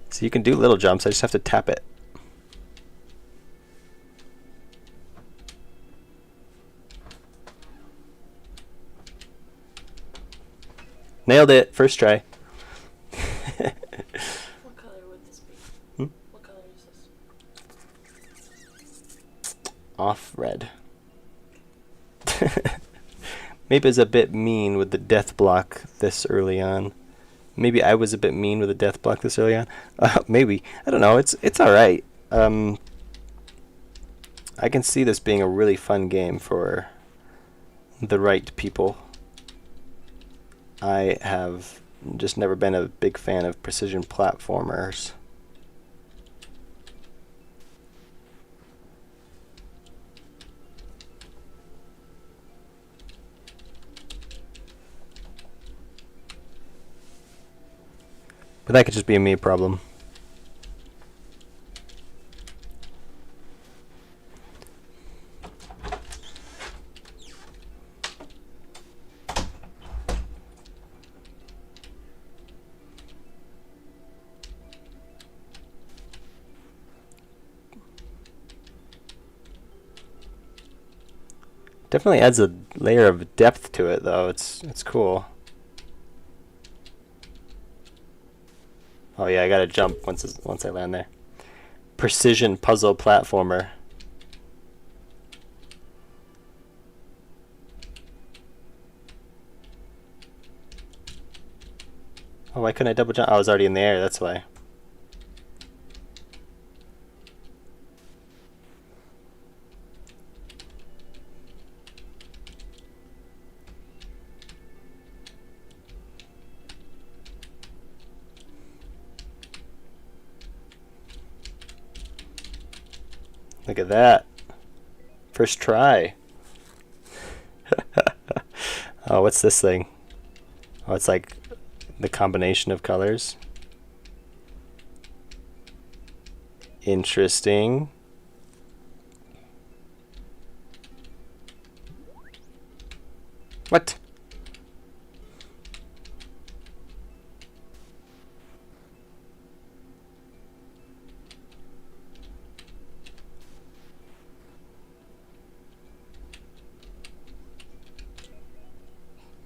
So you can do little jumps, I just have to tap it. Nailed it, first try. What color would this be? Hmm? What color is this? Off red. Maybe it's a bit mean with the death block this early on. Maybe I was a bit mean with the death block this early on. Maybe. I don't know. It's alright. I can see this being a really fun game for the right people. I have just never been a big fan of precision platformers. But that could just be a me problem. Definitely adds a layer of depth to it, though. It's cool. Oh yeah, I gotta jump once I land there. Precision puzzle platformer. Oh, why couldn't I double jump? I was already in the air, that's why. Look at that. First try. Oh, what's this thing? Oh, it's like the combination of colors. Interesting. What?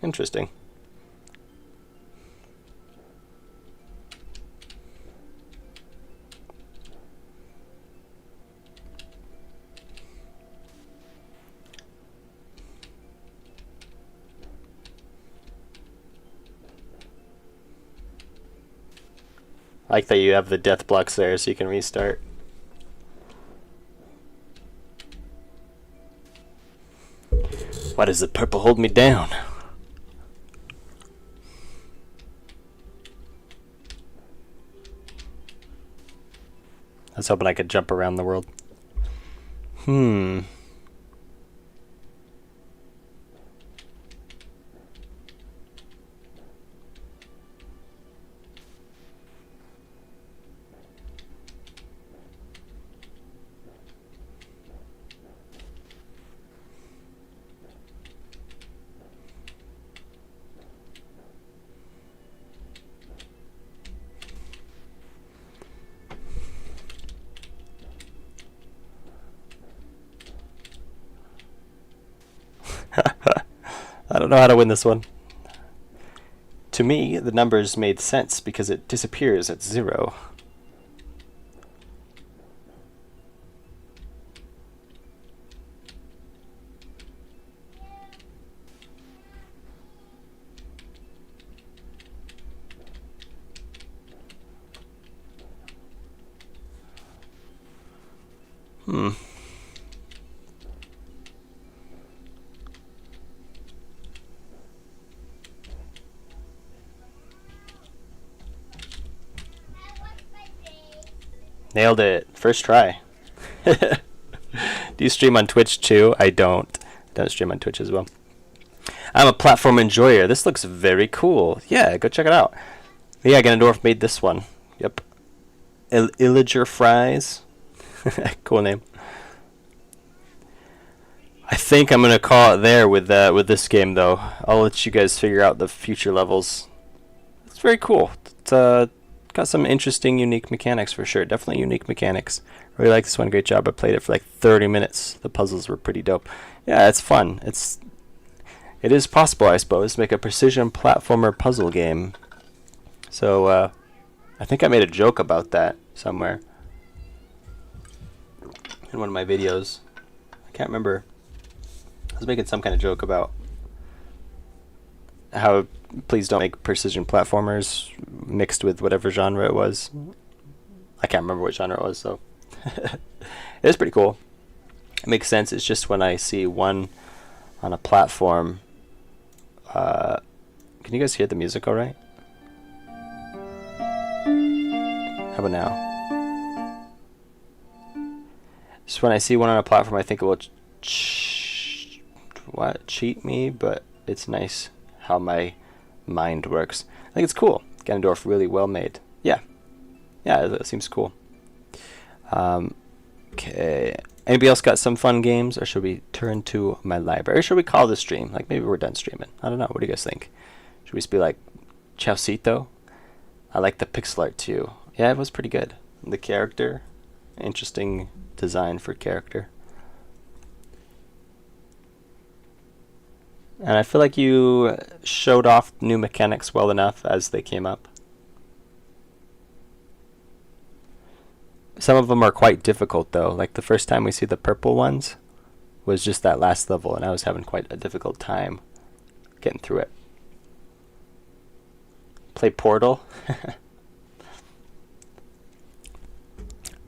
Interesting. I like that you have the death blocks there so you can restart. Why does the purple hold me down? I was hoping I could jump around the world. I don't know how to win this one. To me, the numbers made sense because it disappears at 0. Nailed it. First try. Do you stream on Twitch too? I don't. I don't stream on Twitch as well. I'm a platform enjoyer. This looks very cool. Yeah, go check it out. Yeah, Ganondorf made this one. Yep. Illager Fries. Cool name. I think I'm gonna call it there with this game though. I'll let you guys figure out the future levels. It's very cool. It's got some interesting, unique mechanics for sure. Definitely unique mechanics. Really like this one. Great job. I played it for like 30 minutes. The puzzles were pretty dope. Yeah, it's fun. It is possible, I suppose, to make a precision platformer puzzle game. So I think I made a joke about that somewhere in one of my videos. I can't remember. I was making some kind of joke about how please don't make precision platformers mixed with whatever genre it was. I can't remember what genre it was, so it is pretty cool. It makes sense. It's just when I see one on a platform. Can you guys hear the music all right? How about now? Just when I see one on a platform, I think it will cheat me, but it's nice how my mind works. I think it's cool. Ganondorf really well made. Yeah, it seems cool. Okay. Anybody else got some fun games, or should we turn to my library? Or should we call this stream? Like maybe we're done streaming. I don't know. What do you guys think? Should we just be like, Chaucito? I like the pixel art too. Yeah, it was pretty good. The character, interesting design for character. And I feel like you showed off new mechanics well enough as they came up. Some of them are quite difficult though. Like the first time we see the purple ones was just that last level, and I was having quite a difficult time getting through it. Play Portal.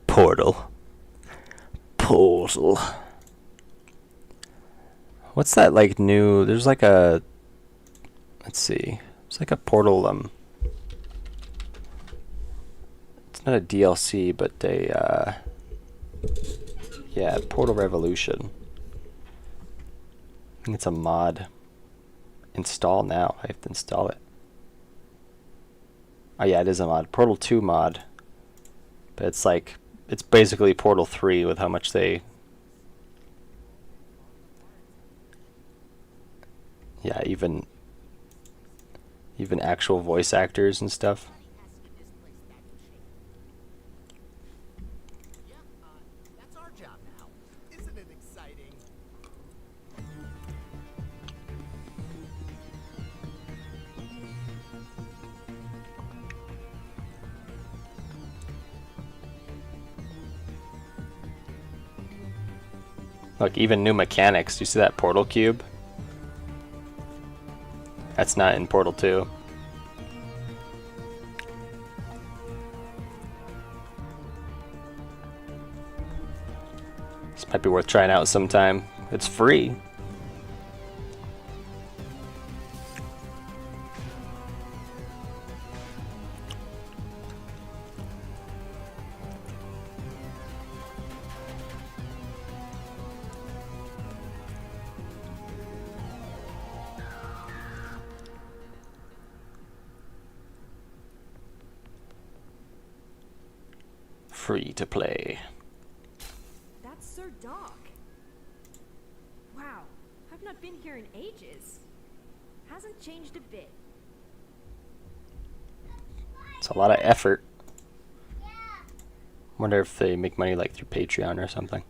Portal. What's that like new? There's like a. Let's see. It's like a Portal. It's not a DLC, but a. Yeah, Portal Revolution. I think it's a mod. Install now. I have to install it. Oh yeah, it is a mod. Portal 2 mod. But it's like, it's basically Portal 3 with how much they... Yeah, even actual voice actors and stuff. That's our job now. Isn't it exciting? Look, even new mechanics. Do you see that portal cube? That's not in Portal 2. This might be worth trying out sometime. It's free. Free to play. That's Sir Doc. Wow, I've not been here in ages. Hasn't changed a bit. It's a lot of effort. Wonder if they make money like through Patreon or something.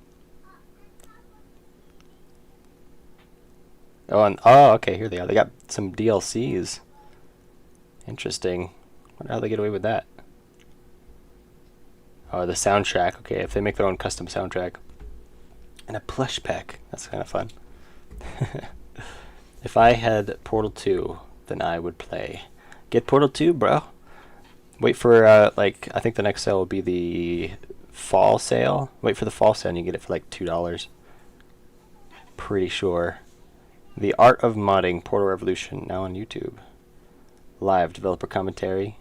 Oh, and oh, okay, here they are. They got some DLCs. Interesting. Wonder how they get away with that. Oh, the soundtrack. Okay, if they make their own custom soundtrack. And a plush pack. That's kind of fun. If I had Portal 2, then I would play. Get Portal 2, bro. Wait for, like, I think the next sale will be the fall sale. Wait for the fall sale and you get it for like $2. Pretty sure. The Art of Modding Portal Revolution, now on YouTube. Live developer commentary.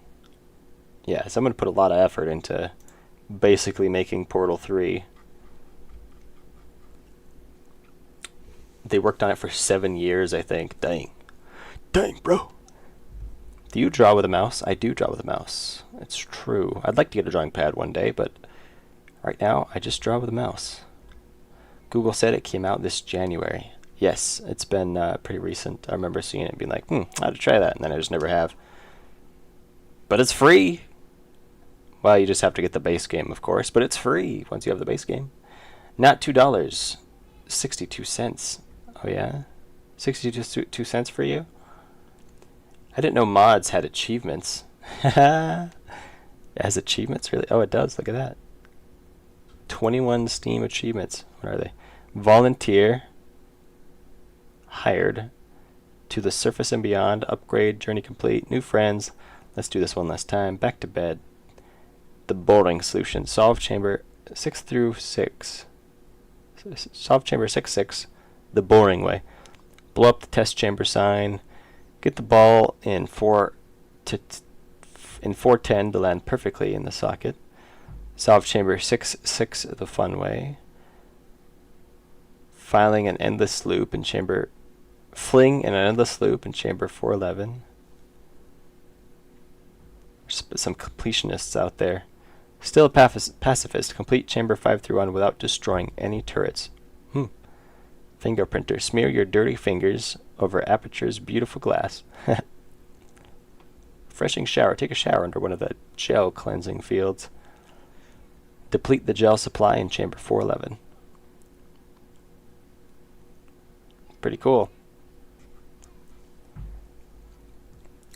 Yeah, someone put a lot of effort into basically making Portal 3. They worked on it for 7 years, I think. Dang. Dang, bro. Do you draw with a mouse? I do draw with a mouse. It's true. I'd like to get a drawing pad one day, but right now I just draw with a mouse. Google said it came out this January. Yes, it's been pretty recent. I remember seeing it and being like, I have to try that, and then I just never have. But it's free! Well, you just have to get the base game, of course, but it's free once you have the base game. Not $2. 62 cents. Oh, yeah? 62 cents for you? I didn't know mods had achievements. It has achievements, really? Oh, it does. Look at that. 21 Steam achievements. What are they? Volunteer. Hired. To the Surface and Beyond. Upgrade. Journey complete. New friends. Let's do this one last time. Back to bed. The boring solution. Solve chamber 6 through 6. Solve chamber 6-6. The boring way. Blow up the test chamber sign. Get the ball in 410 to land perfectly in the socket. Solve chamber 6-6 the fun way. Filing an endless loop in chamber. Fling in an endless loop in chamber 411. There's some completionists out there. Still a pacifist. Complete chamber 5 through 1 without destroying any turrets. Fingerprinter. Smear your dirty fingers over Aperture's beautiful glass. Refreshing shower. Take a shower under one of the gel cleansing fields. Deplete the gel supply in chamber 411. Pretty cool.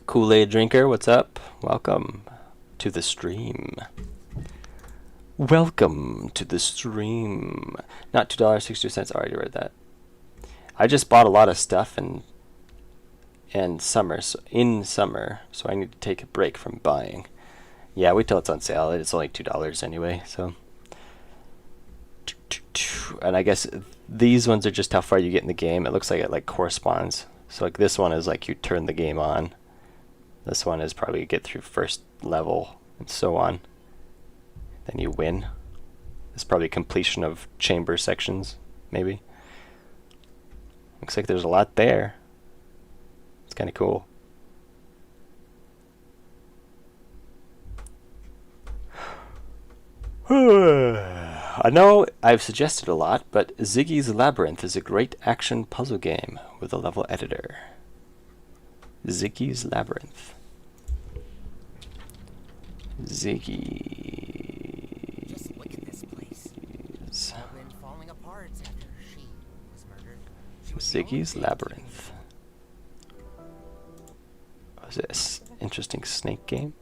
Kool-Aid drinker, what's up? Welcome to the stream. Welcome to the stream. Not $2.62. I already read that. I just bought a lot of stuff in summer, so I need to take a break from buying. Yeah, wait till it's on sale. It's only $2 anyway, so. And I guess these ones are just how far you get in the game. It looks like it like corresponds. So like this one is like you turn the game on. This one is probably get through first level and so on. Then you win. It's probably completion of chamber sections, maybe. Looks like there's a lot there. It's kind of cool. I know I've suggested a lot, but Ziggy's Labyrinth is a great action puzzle game with a level editor. Ziggy's Labyrinth. Ziggy's. Been falling apart after she was murdered. Ziggy's Labyrinth. Was this interesting snake game?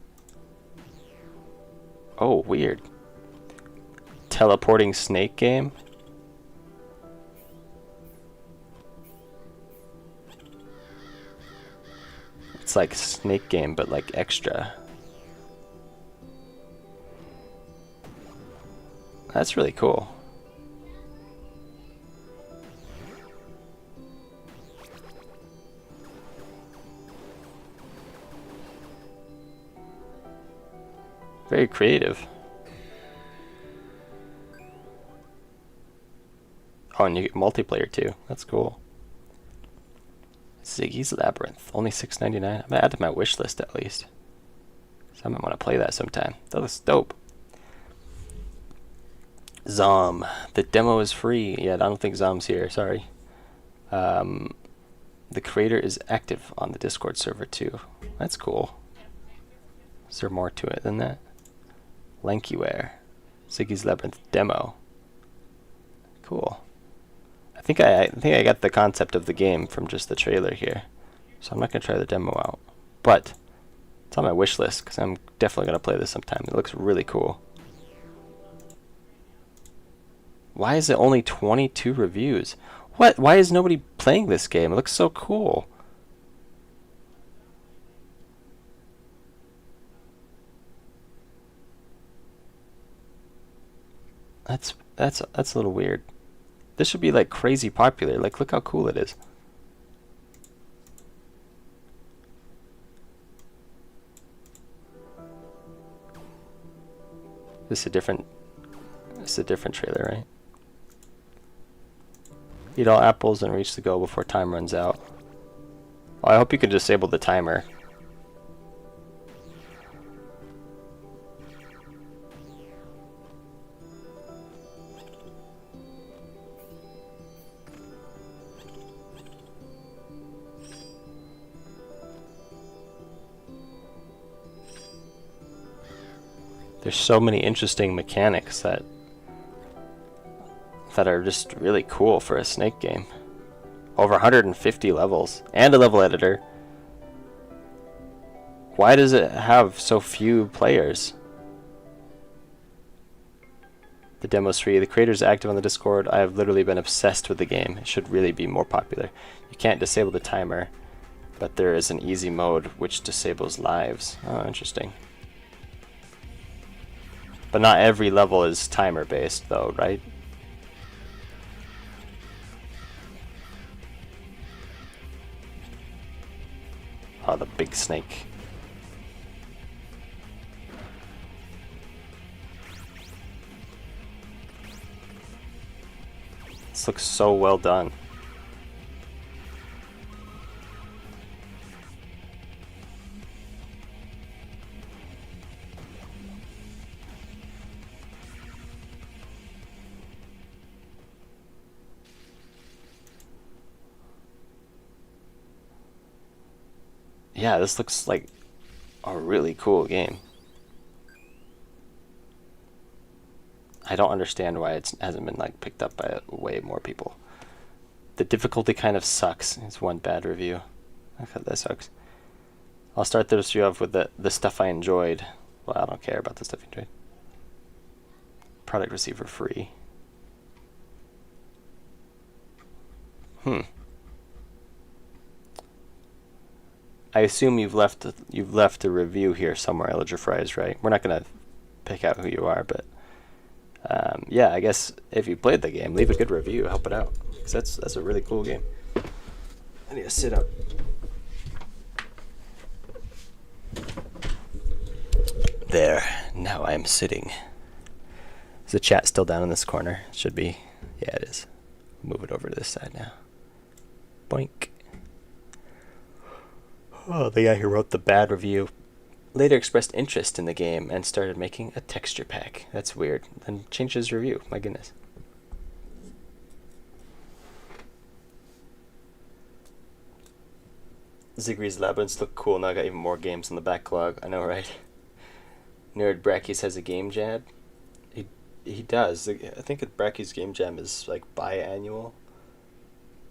Oh, weird. Teleporting snake game? It's like snake game, but like extra. That's really cool. Very creative. Oh, and you get multiplayer too. That's cool. Ziggy's Labyrinth. Only $6.99. I'm gonna add to my wish list at least. So I might want to play that sometime. That looks dope. Zom. The demo is free. Yeah, I don't think Zom's here. Sorry. The creator is active on the Discord server too. That's cool. Is there more to it than that? Lankyware. Ziggy's Labyrinth demo. Cool. think I got the concept of the game from just the trailer here, so I'm not gonna try the demo out. But it's on my wish list because I'm definitely gonna play this sometime. It looks really cool. Why is it only 22 reviews? What? Why is nobody playing this game? It looks so cool. That's a little weird. This should be like crazy popular. Like, look how cool it is. This is a different trailer, right? Eat all apples and reach the goal before time runs out. Oh, I hope you can disable the timer. There's so many interesting mechanics that are just really cool for a Snake game. Over 150 levels and a level editor. Why does it have so few players? The demo's free. The creator's active on the Discord. I have literally been obsessed with the game. It should really be more popular. You can't disable the timer, but there is an easy mode which disables lives. Oh, interesting. But not every level is timer based though, right? Oh, the big snake. This looks so well done. Yeah, this looks like a really cool game. I don't understand why it hasn't been like picked up by way more people. The difficulty kind of sucks. It's one bad review. I thought that sucks. I'll start this review off with the stuff I enjoyed. Well, I don't care about the stuff you enjoyed. Product received for free. I assume you've left a review here somewhere, Elijah Fries, right? We're not gonna pick out who you are, but yeah, I guess if you played the game, leave a good review, help it out, because that's a really cool game. I need to sit up. There, now I am sitting. Is the chat still down in this corner? It should be. Yeah, it is. Move it over to this side now. Boink. Oh, the guy who wrote the bad review later expressed interest in the game and started making a texture pack. That's weird. Then changed his review. My goodness. Zigree's Labyrinths look cool. Now I got even more games in the backlog. I know, right? Nerd Brackies has a game jam. He does. I think Bracky's Game Jam is like biannual.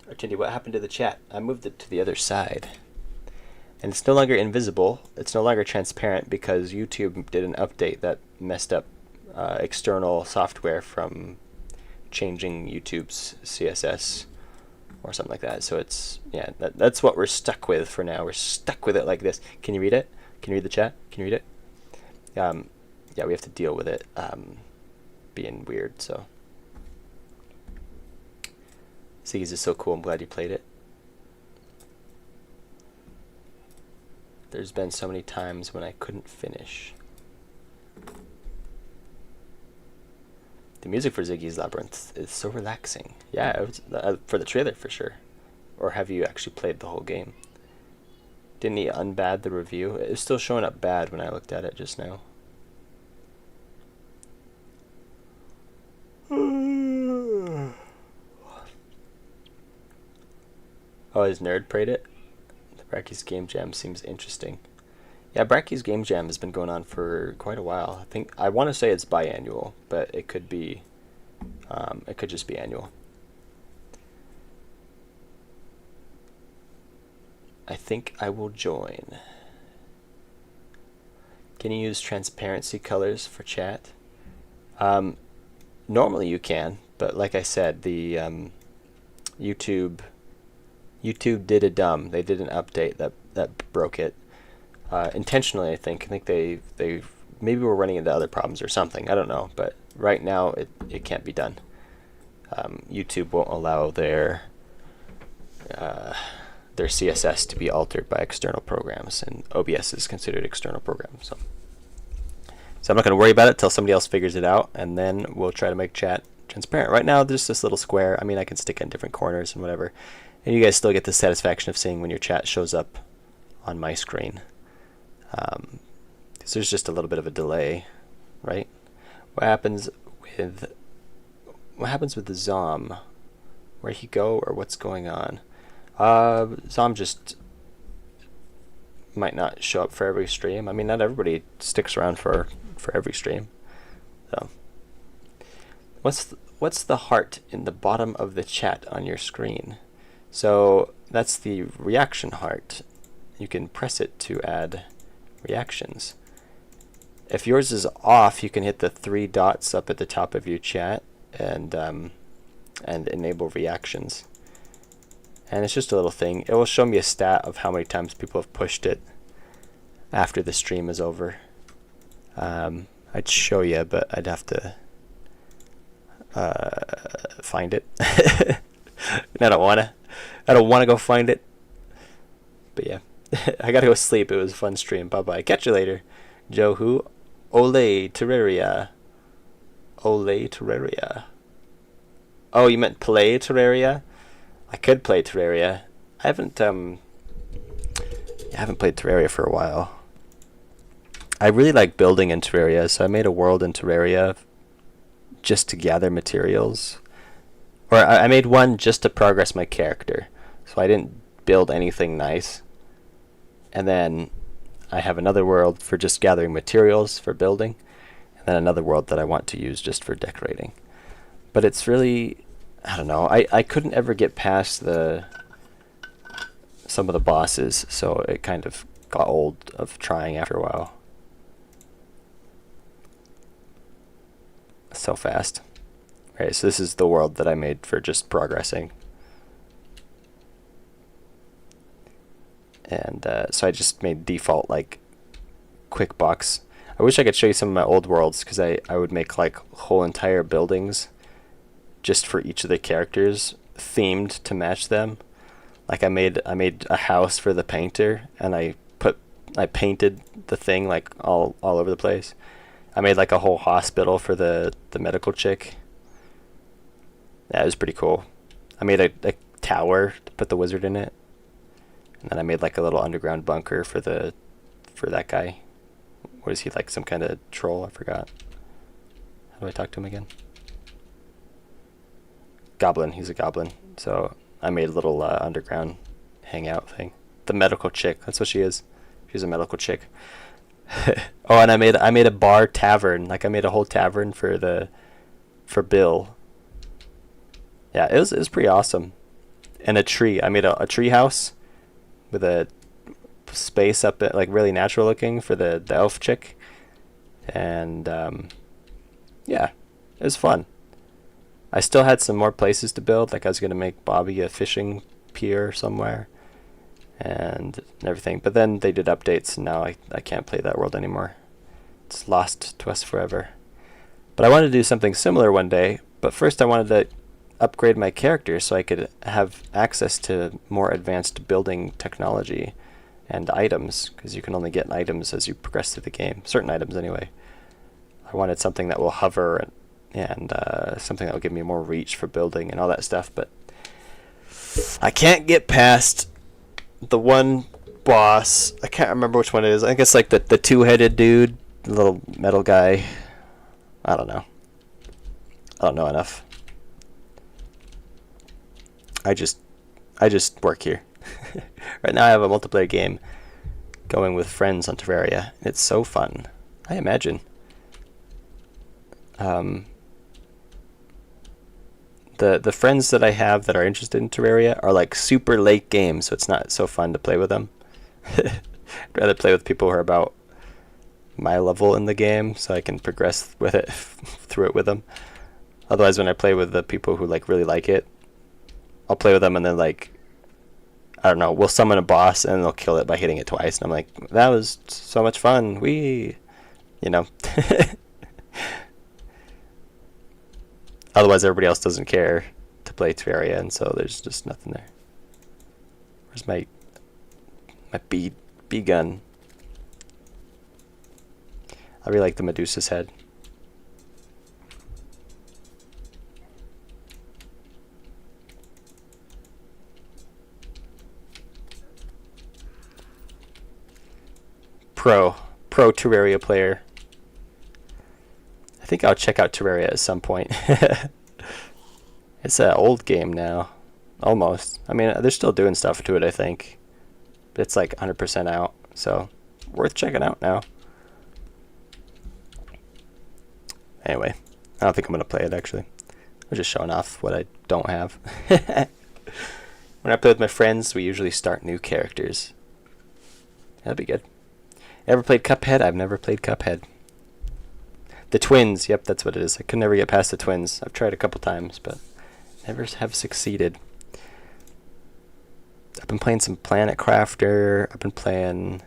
Artindi, what happened to the chat? I moved it to the other side. And it's no longer invisible. It's no longer transparent because YouTube did an update that messed up external software from changing YouTube's CSS or something like that. So it's, yeah, that's what we're stuck with for now. We're stuck with it like this. Can you read it? Can you read the chat? Can you read it? Yeah, we have to deal with it being weird, so. Ziggy's is so cool. I'm glad you played it. There's been so many times when I couldn't finish. The music for Ziggy's Labyrinth is so relaxing. Yeah, it was, for the trailer for sure. Or have you actually played the whole game? Didn't he unbad the review? It was still showing up bad when I looked at it just now. Oh, his nerd prayed it? The Bracky's Game Jam seems interesting. Yeah, Bracky's Game Jam has been going on for quite a while. I want to say it's biannual, but it could be, it could just be annual. I think I will join. Can you use transparency colors for chat? Normally you can, but like I said, the YouTube did a dumb. They did an update that broke it intentionally. I think they maybe were running into other problems or something. I don't know, but right now it can't be done. YouTube won't allow their CSS to be altered by external programs, and OBS is considered external program. So I'm not going to worry about it till somebody else figures it out, and then we'll try to make chat transparent. Right now, there's this little square. I mean, I can stick it in different corners and whatever, and you guys still get the satisfaction of seeing when your chat shows up on my screen. So there's just a little bit of a delay, right? What happens with the Zom? Where'd he go, or what's going on? Zom just might not show up for every stream. I mean, not everybody sticks around for every stream. So, what's the heart in the bottom of the chat on your screen? So that's the reaction heart. You can press it to add reactions. If yours is off, you can hit the 3 dots up at the top of your chat and enable reactions. And it's just a little thing. It will show me a stat of how many times people have pushed it after the stream is over. I'd show you, but I'd have to find it. And I don't wanna go find it. But yeah, I gotta go sleep. It was a fun stream. Bye bye. Catch you later. Joe who? Ole Terraria. Ole Terraria. Oh, you meant play Terraria? I could play Terraria. I haven't played Terraria for a while. I really like building in Terraria, so I made a world in Terraria just to gather materials. Or I made one just to progress my character. So I didn't build anything nice. And then I have another world for just gathering materials for building. And then another world that I want to use just for decorating. But it's really, I don't know, I couldn't ever get past some of the bosses, so it kind of got old of trying after a while. So fast. Right, so this is the world that I made for just progressing. And so I just made default like quick box. I wish I could show you some of my old worlds, because I would make like whole entire buildings just for each of the characters, themed to match them. Like I made a house for the painter, and I painted the thing like all over the place. I made like a whole hospital for the medical chick. That was pretty cool. I made a tower to put the wizard in it. And then I made like a little underground bunker for that guy. What is he, like some kind of troll? I forgot. How do I talk to him again? Goblin. He's a goblin. So I made a little underground hangout thing. The medical chick. That's what she is. She's a medical chick. Oh, and I made a bar tavern. Like I made a whole tavern for Bill. Yeah, it was pretty awesome. And a tree. I made a tree house with a space up at, like really natural looking for the elf chick. And yeah, it was fun. I still had some more places to build. Like I was gonna make Bobby a fishing pier somewhere and everything. But then they did updates, and now I can't play that world anymore. It's lost to us forever. But I wanted to do something similar one day. But first I wanted to upgrade my character so I could have access to more advanced building technology and items, because you can only get items as you progress through the game. Certain items anyway. I wanted something that will hover and something that will give me more reach for building and all that stuff, but I can't get past the one boss. I can't remember which one it is. I think it's like the two-headed dude, the little metal guy. I don't know. I don't know enough. I just work here. Right now I have a multiplayer game going with friends on Terraria. It's so fun. I imagine. the friends that I have that are interested in Terraria are like super late games, so it's not so fun to play with them. I'd rather play with people who are about my level in the game, so I can progress with it through it with them. Otherwise, when I play with the people who like really like it, I'll play with them and then like, I don't know, we'll summon a boss and they'll kill it by hitting it twice, and I'm like, that was so much fun. You know. Otherwise, everybody else doesn't care to play Terraria, and so there's just nothing there. Where's my bee gun? I really like the Medusa's head. Pro Terraria player. I think I'll check out Terraria at some point. It's an old game now, almost. I mean, they're still doing stuff to it, I think. But it's like 100% out, so worth checking out now. Anyway, I don't think I'm going to play it, actually. I'm just showing off what I don't have. When I play with my friends, we usually start new characters. That'd be good. Ever played Cuphead? I've never played Cuphead. The twins, yep, that's what it is. I could never get past the twins. I've tried a couple times, but never have succeeded. I've been playing some Planet Crafter. I've been playing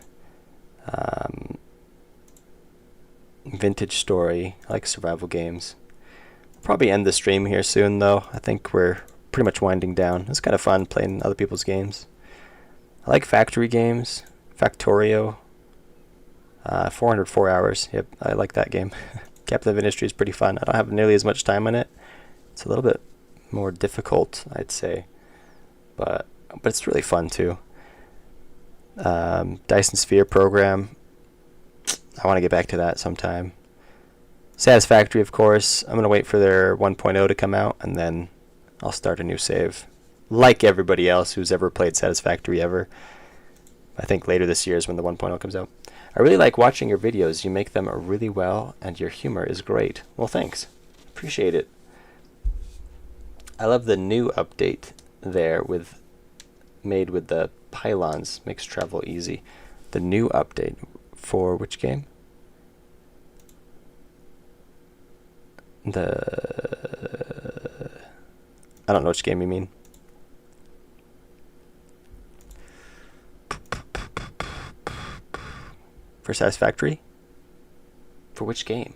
Vintage Story. I like survival games. I'll probably end the stream here soon, though. I think we're pretty much winding down. It's kind of fun playing other people's games. I like factory games. Factorio. 404 hours. Yep, I like that game. Captain of Industry is pretty fun. I don't have nearly as much time on it. It's a little bit more difficult, I'd say, but it's really fun too. Dyson Sphere program. I want to get back to that sometime. Satisfactory, of course. I'm gonna wait for their 1.0 to come out, and then I'll start a new save. Like everybody else who's ever played Satisfactory ever. I think later this year is when the 1.0 comes out. I really like watching your videos. You make them really well, and your humor is great. Well, thanks. Appreciate it. I love the new update there made with the pylons. Makes travel easy. The new update for which game? I don't know which game you mean. For Satisfactory? For which game?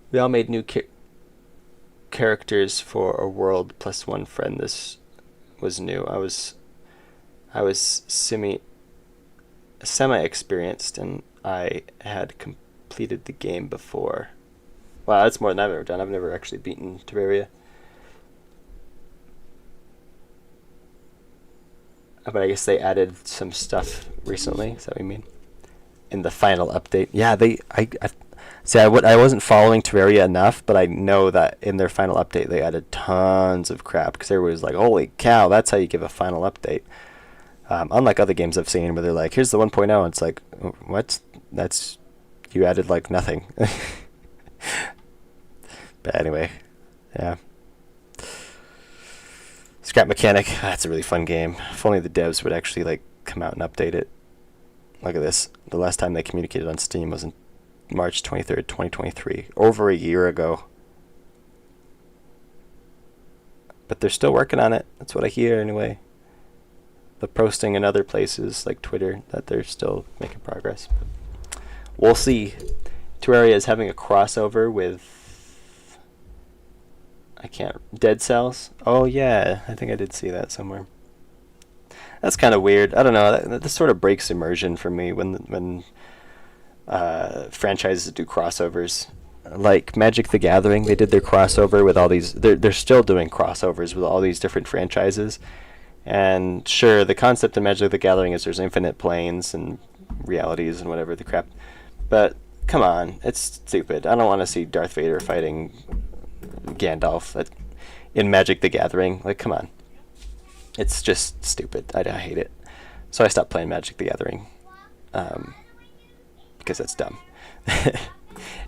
We all made new characters for a world plus one friend. This was new. I was semi-experienced, and I had completed the game before. Wow, that's more than I've ever done. I've never actually beaten Terraria. But I guess they added some stuff recently. Is that what you mean? In the final update, yeah. I wasn't following Terraria enough, but I know that in their final update they added tons of crap because everybody was like, "Holy cow, that's how you give a final update." Unlike other games I've seen where they're like, "Here's the 1.0," it's like, "What? That's you added like nothing." But anyway, yeah. Scrap Mechanic, that's a really fun game. If only the devs would actually like come out and update it. Look at this. The last time they communicated on Steam was in March 23rd, 2023. Over a year ago. But they're still working on it. That's what I hear anyway. They're posting in other places like Twitter that they're still making progress. But we'll see. Terraria is having a crossover with Dead Cells. Oh yeah, I think I did see that somewhere. That's kind of weird. I don't know. That sort of breaks immersion for me when franchises do crossovers. Like Magic the Gathering, they did their crossover with all these. They're still doing crossovers with all these different franchises. And sure, the concept of Magic the Gathering is there's infinite planes and realities and whatever the crap. But come on, it's stupid. I don't want to see Darth Vader fighting Gandalf in Magic the Gathering. Like, come on. It's just stupid. I hate it. So I stopped playing Magic the Gathering because it's dumb.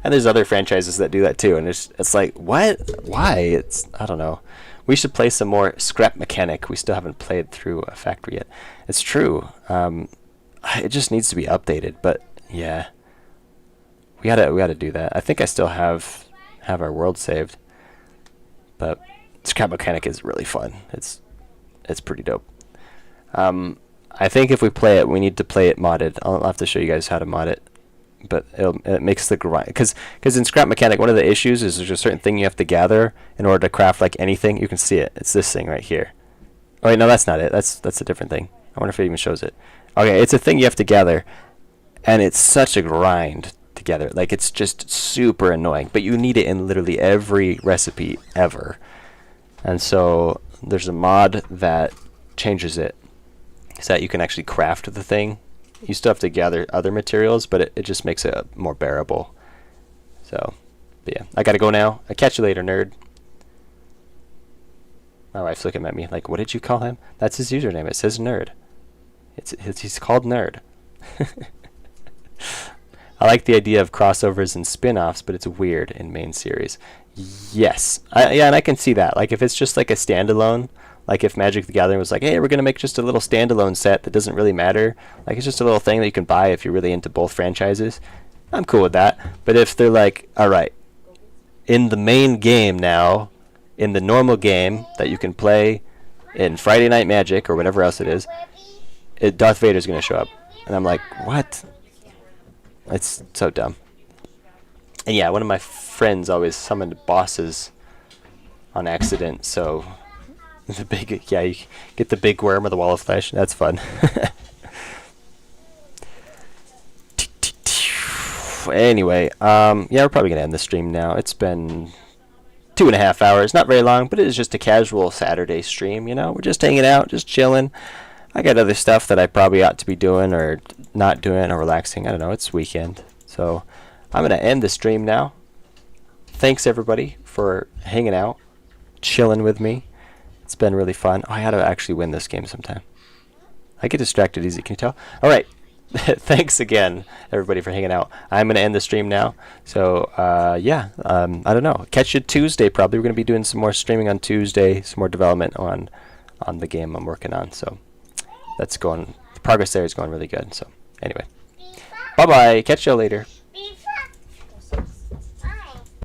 And there's other franchises that do that too, and it's like, what? Why? It's, I don't know. We should play some more Scrap Mechanic. We still haven't played through a factory yet. It's true. It just needs to be updated, but yeah. We gotta do that. I think I still have our world saved. But Scrap Mechanic is really fun. It's pretty dope. I think if we play it, we need to play it modded. I'll have to show you guys how to mod it. But it makes the grind, because in Scrap Mechanic, one of the issues is there's a certain thing you have to gather in order to craft like anything. You can see it. It's this thing right here. Oh wait, no, that's not it. That's a different thing. I wonder if it even shows it. Okay, it's a thing you have to gather, and it's such a grind to gather. Like, it's just super annoying. But you need it in literally every recipe ever. And so there's a mod that changes it so that you can actually craft the thing. You still have to gather other materials, but it just makes it more bearable. So, but yeah, I gotta go now. I'll catch you later, nerd. My wife's looking at me like, what did you call him? That's his username. It says nerd. He's called nerd. I like the idea of crossovers and spin-offs, but it's weird in main series. Yes. Yeah, and I can see that. Like, if it's just like a standalone, like if Magic the Gathering was like, hey, we're going to make just a little standalone set that doesn't really matter. Like, it's just a little thing that you can buy if you're really into both franchises. I'm cool with that. But if they're like, all right, in the main game now, in the normal game that you can play in Friday Night Magic or whatever else it is, Darth Vader's going to show up. And I'm like, what? It's so dumb. And yeah, one of my friends always summoned bosses on accident, so... the big, yeah, you get the big worm or the wall of flesh. That's fun. Anyway, yeah, we're probably gonna end the stream now. It's been 2.5 hours, not very long, but it is just a casual Saturday stream. You know, we're just hanging out, just chilling. I got other stuff that I probably ought to be doing or not doing or relaxing. I don't know. It's weekend, so I'm gonna end the stream now. Thanks everybody for hanging out, chilling with me. It's been really fun. Oh, I gotta actually win this game sometime. I get distracted easy, can you tell? Alright. Thanks again, everybody, for hanging out. I'm gonna end the stream now. So, yeah, I don't know. Catch you Tuesday, probably. We're gonna be doing some more streaming on Tuesday, some more development on the game I'm working on. So, that's going, the progress there is going really good. So, anyway. Bye-bye. Catch you later.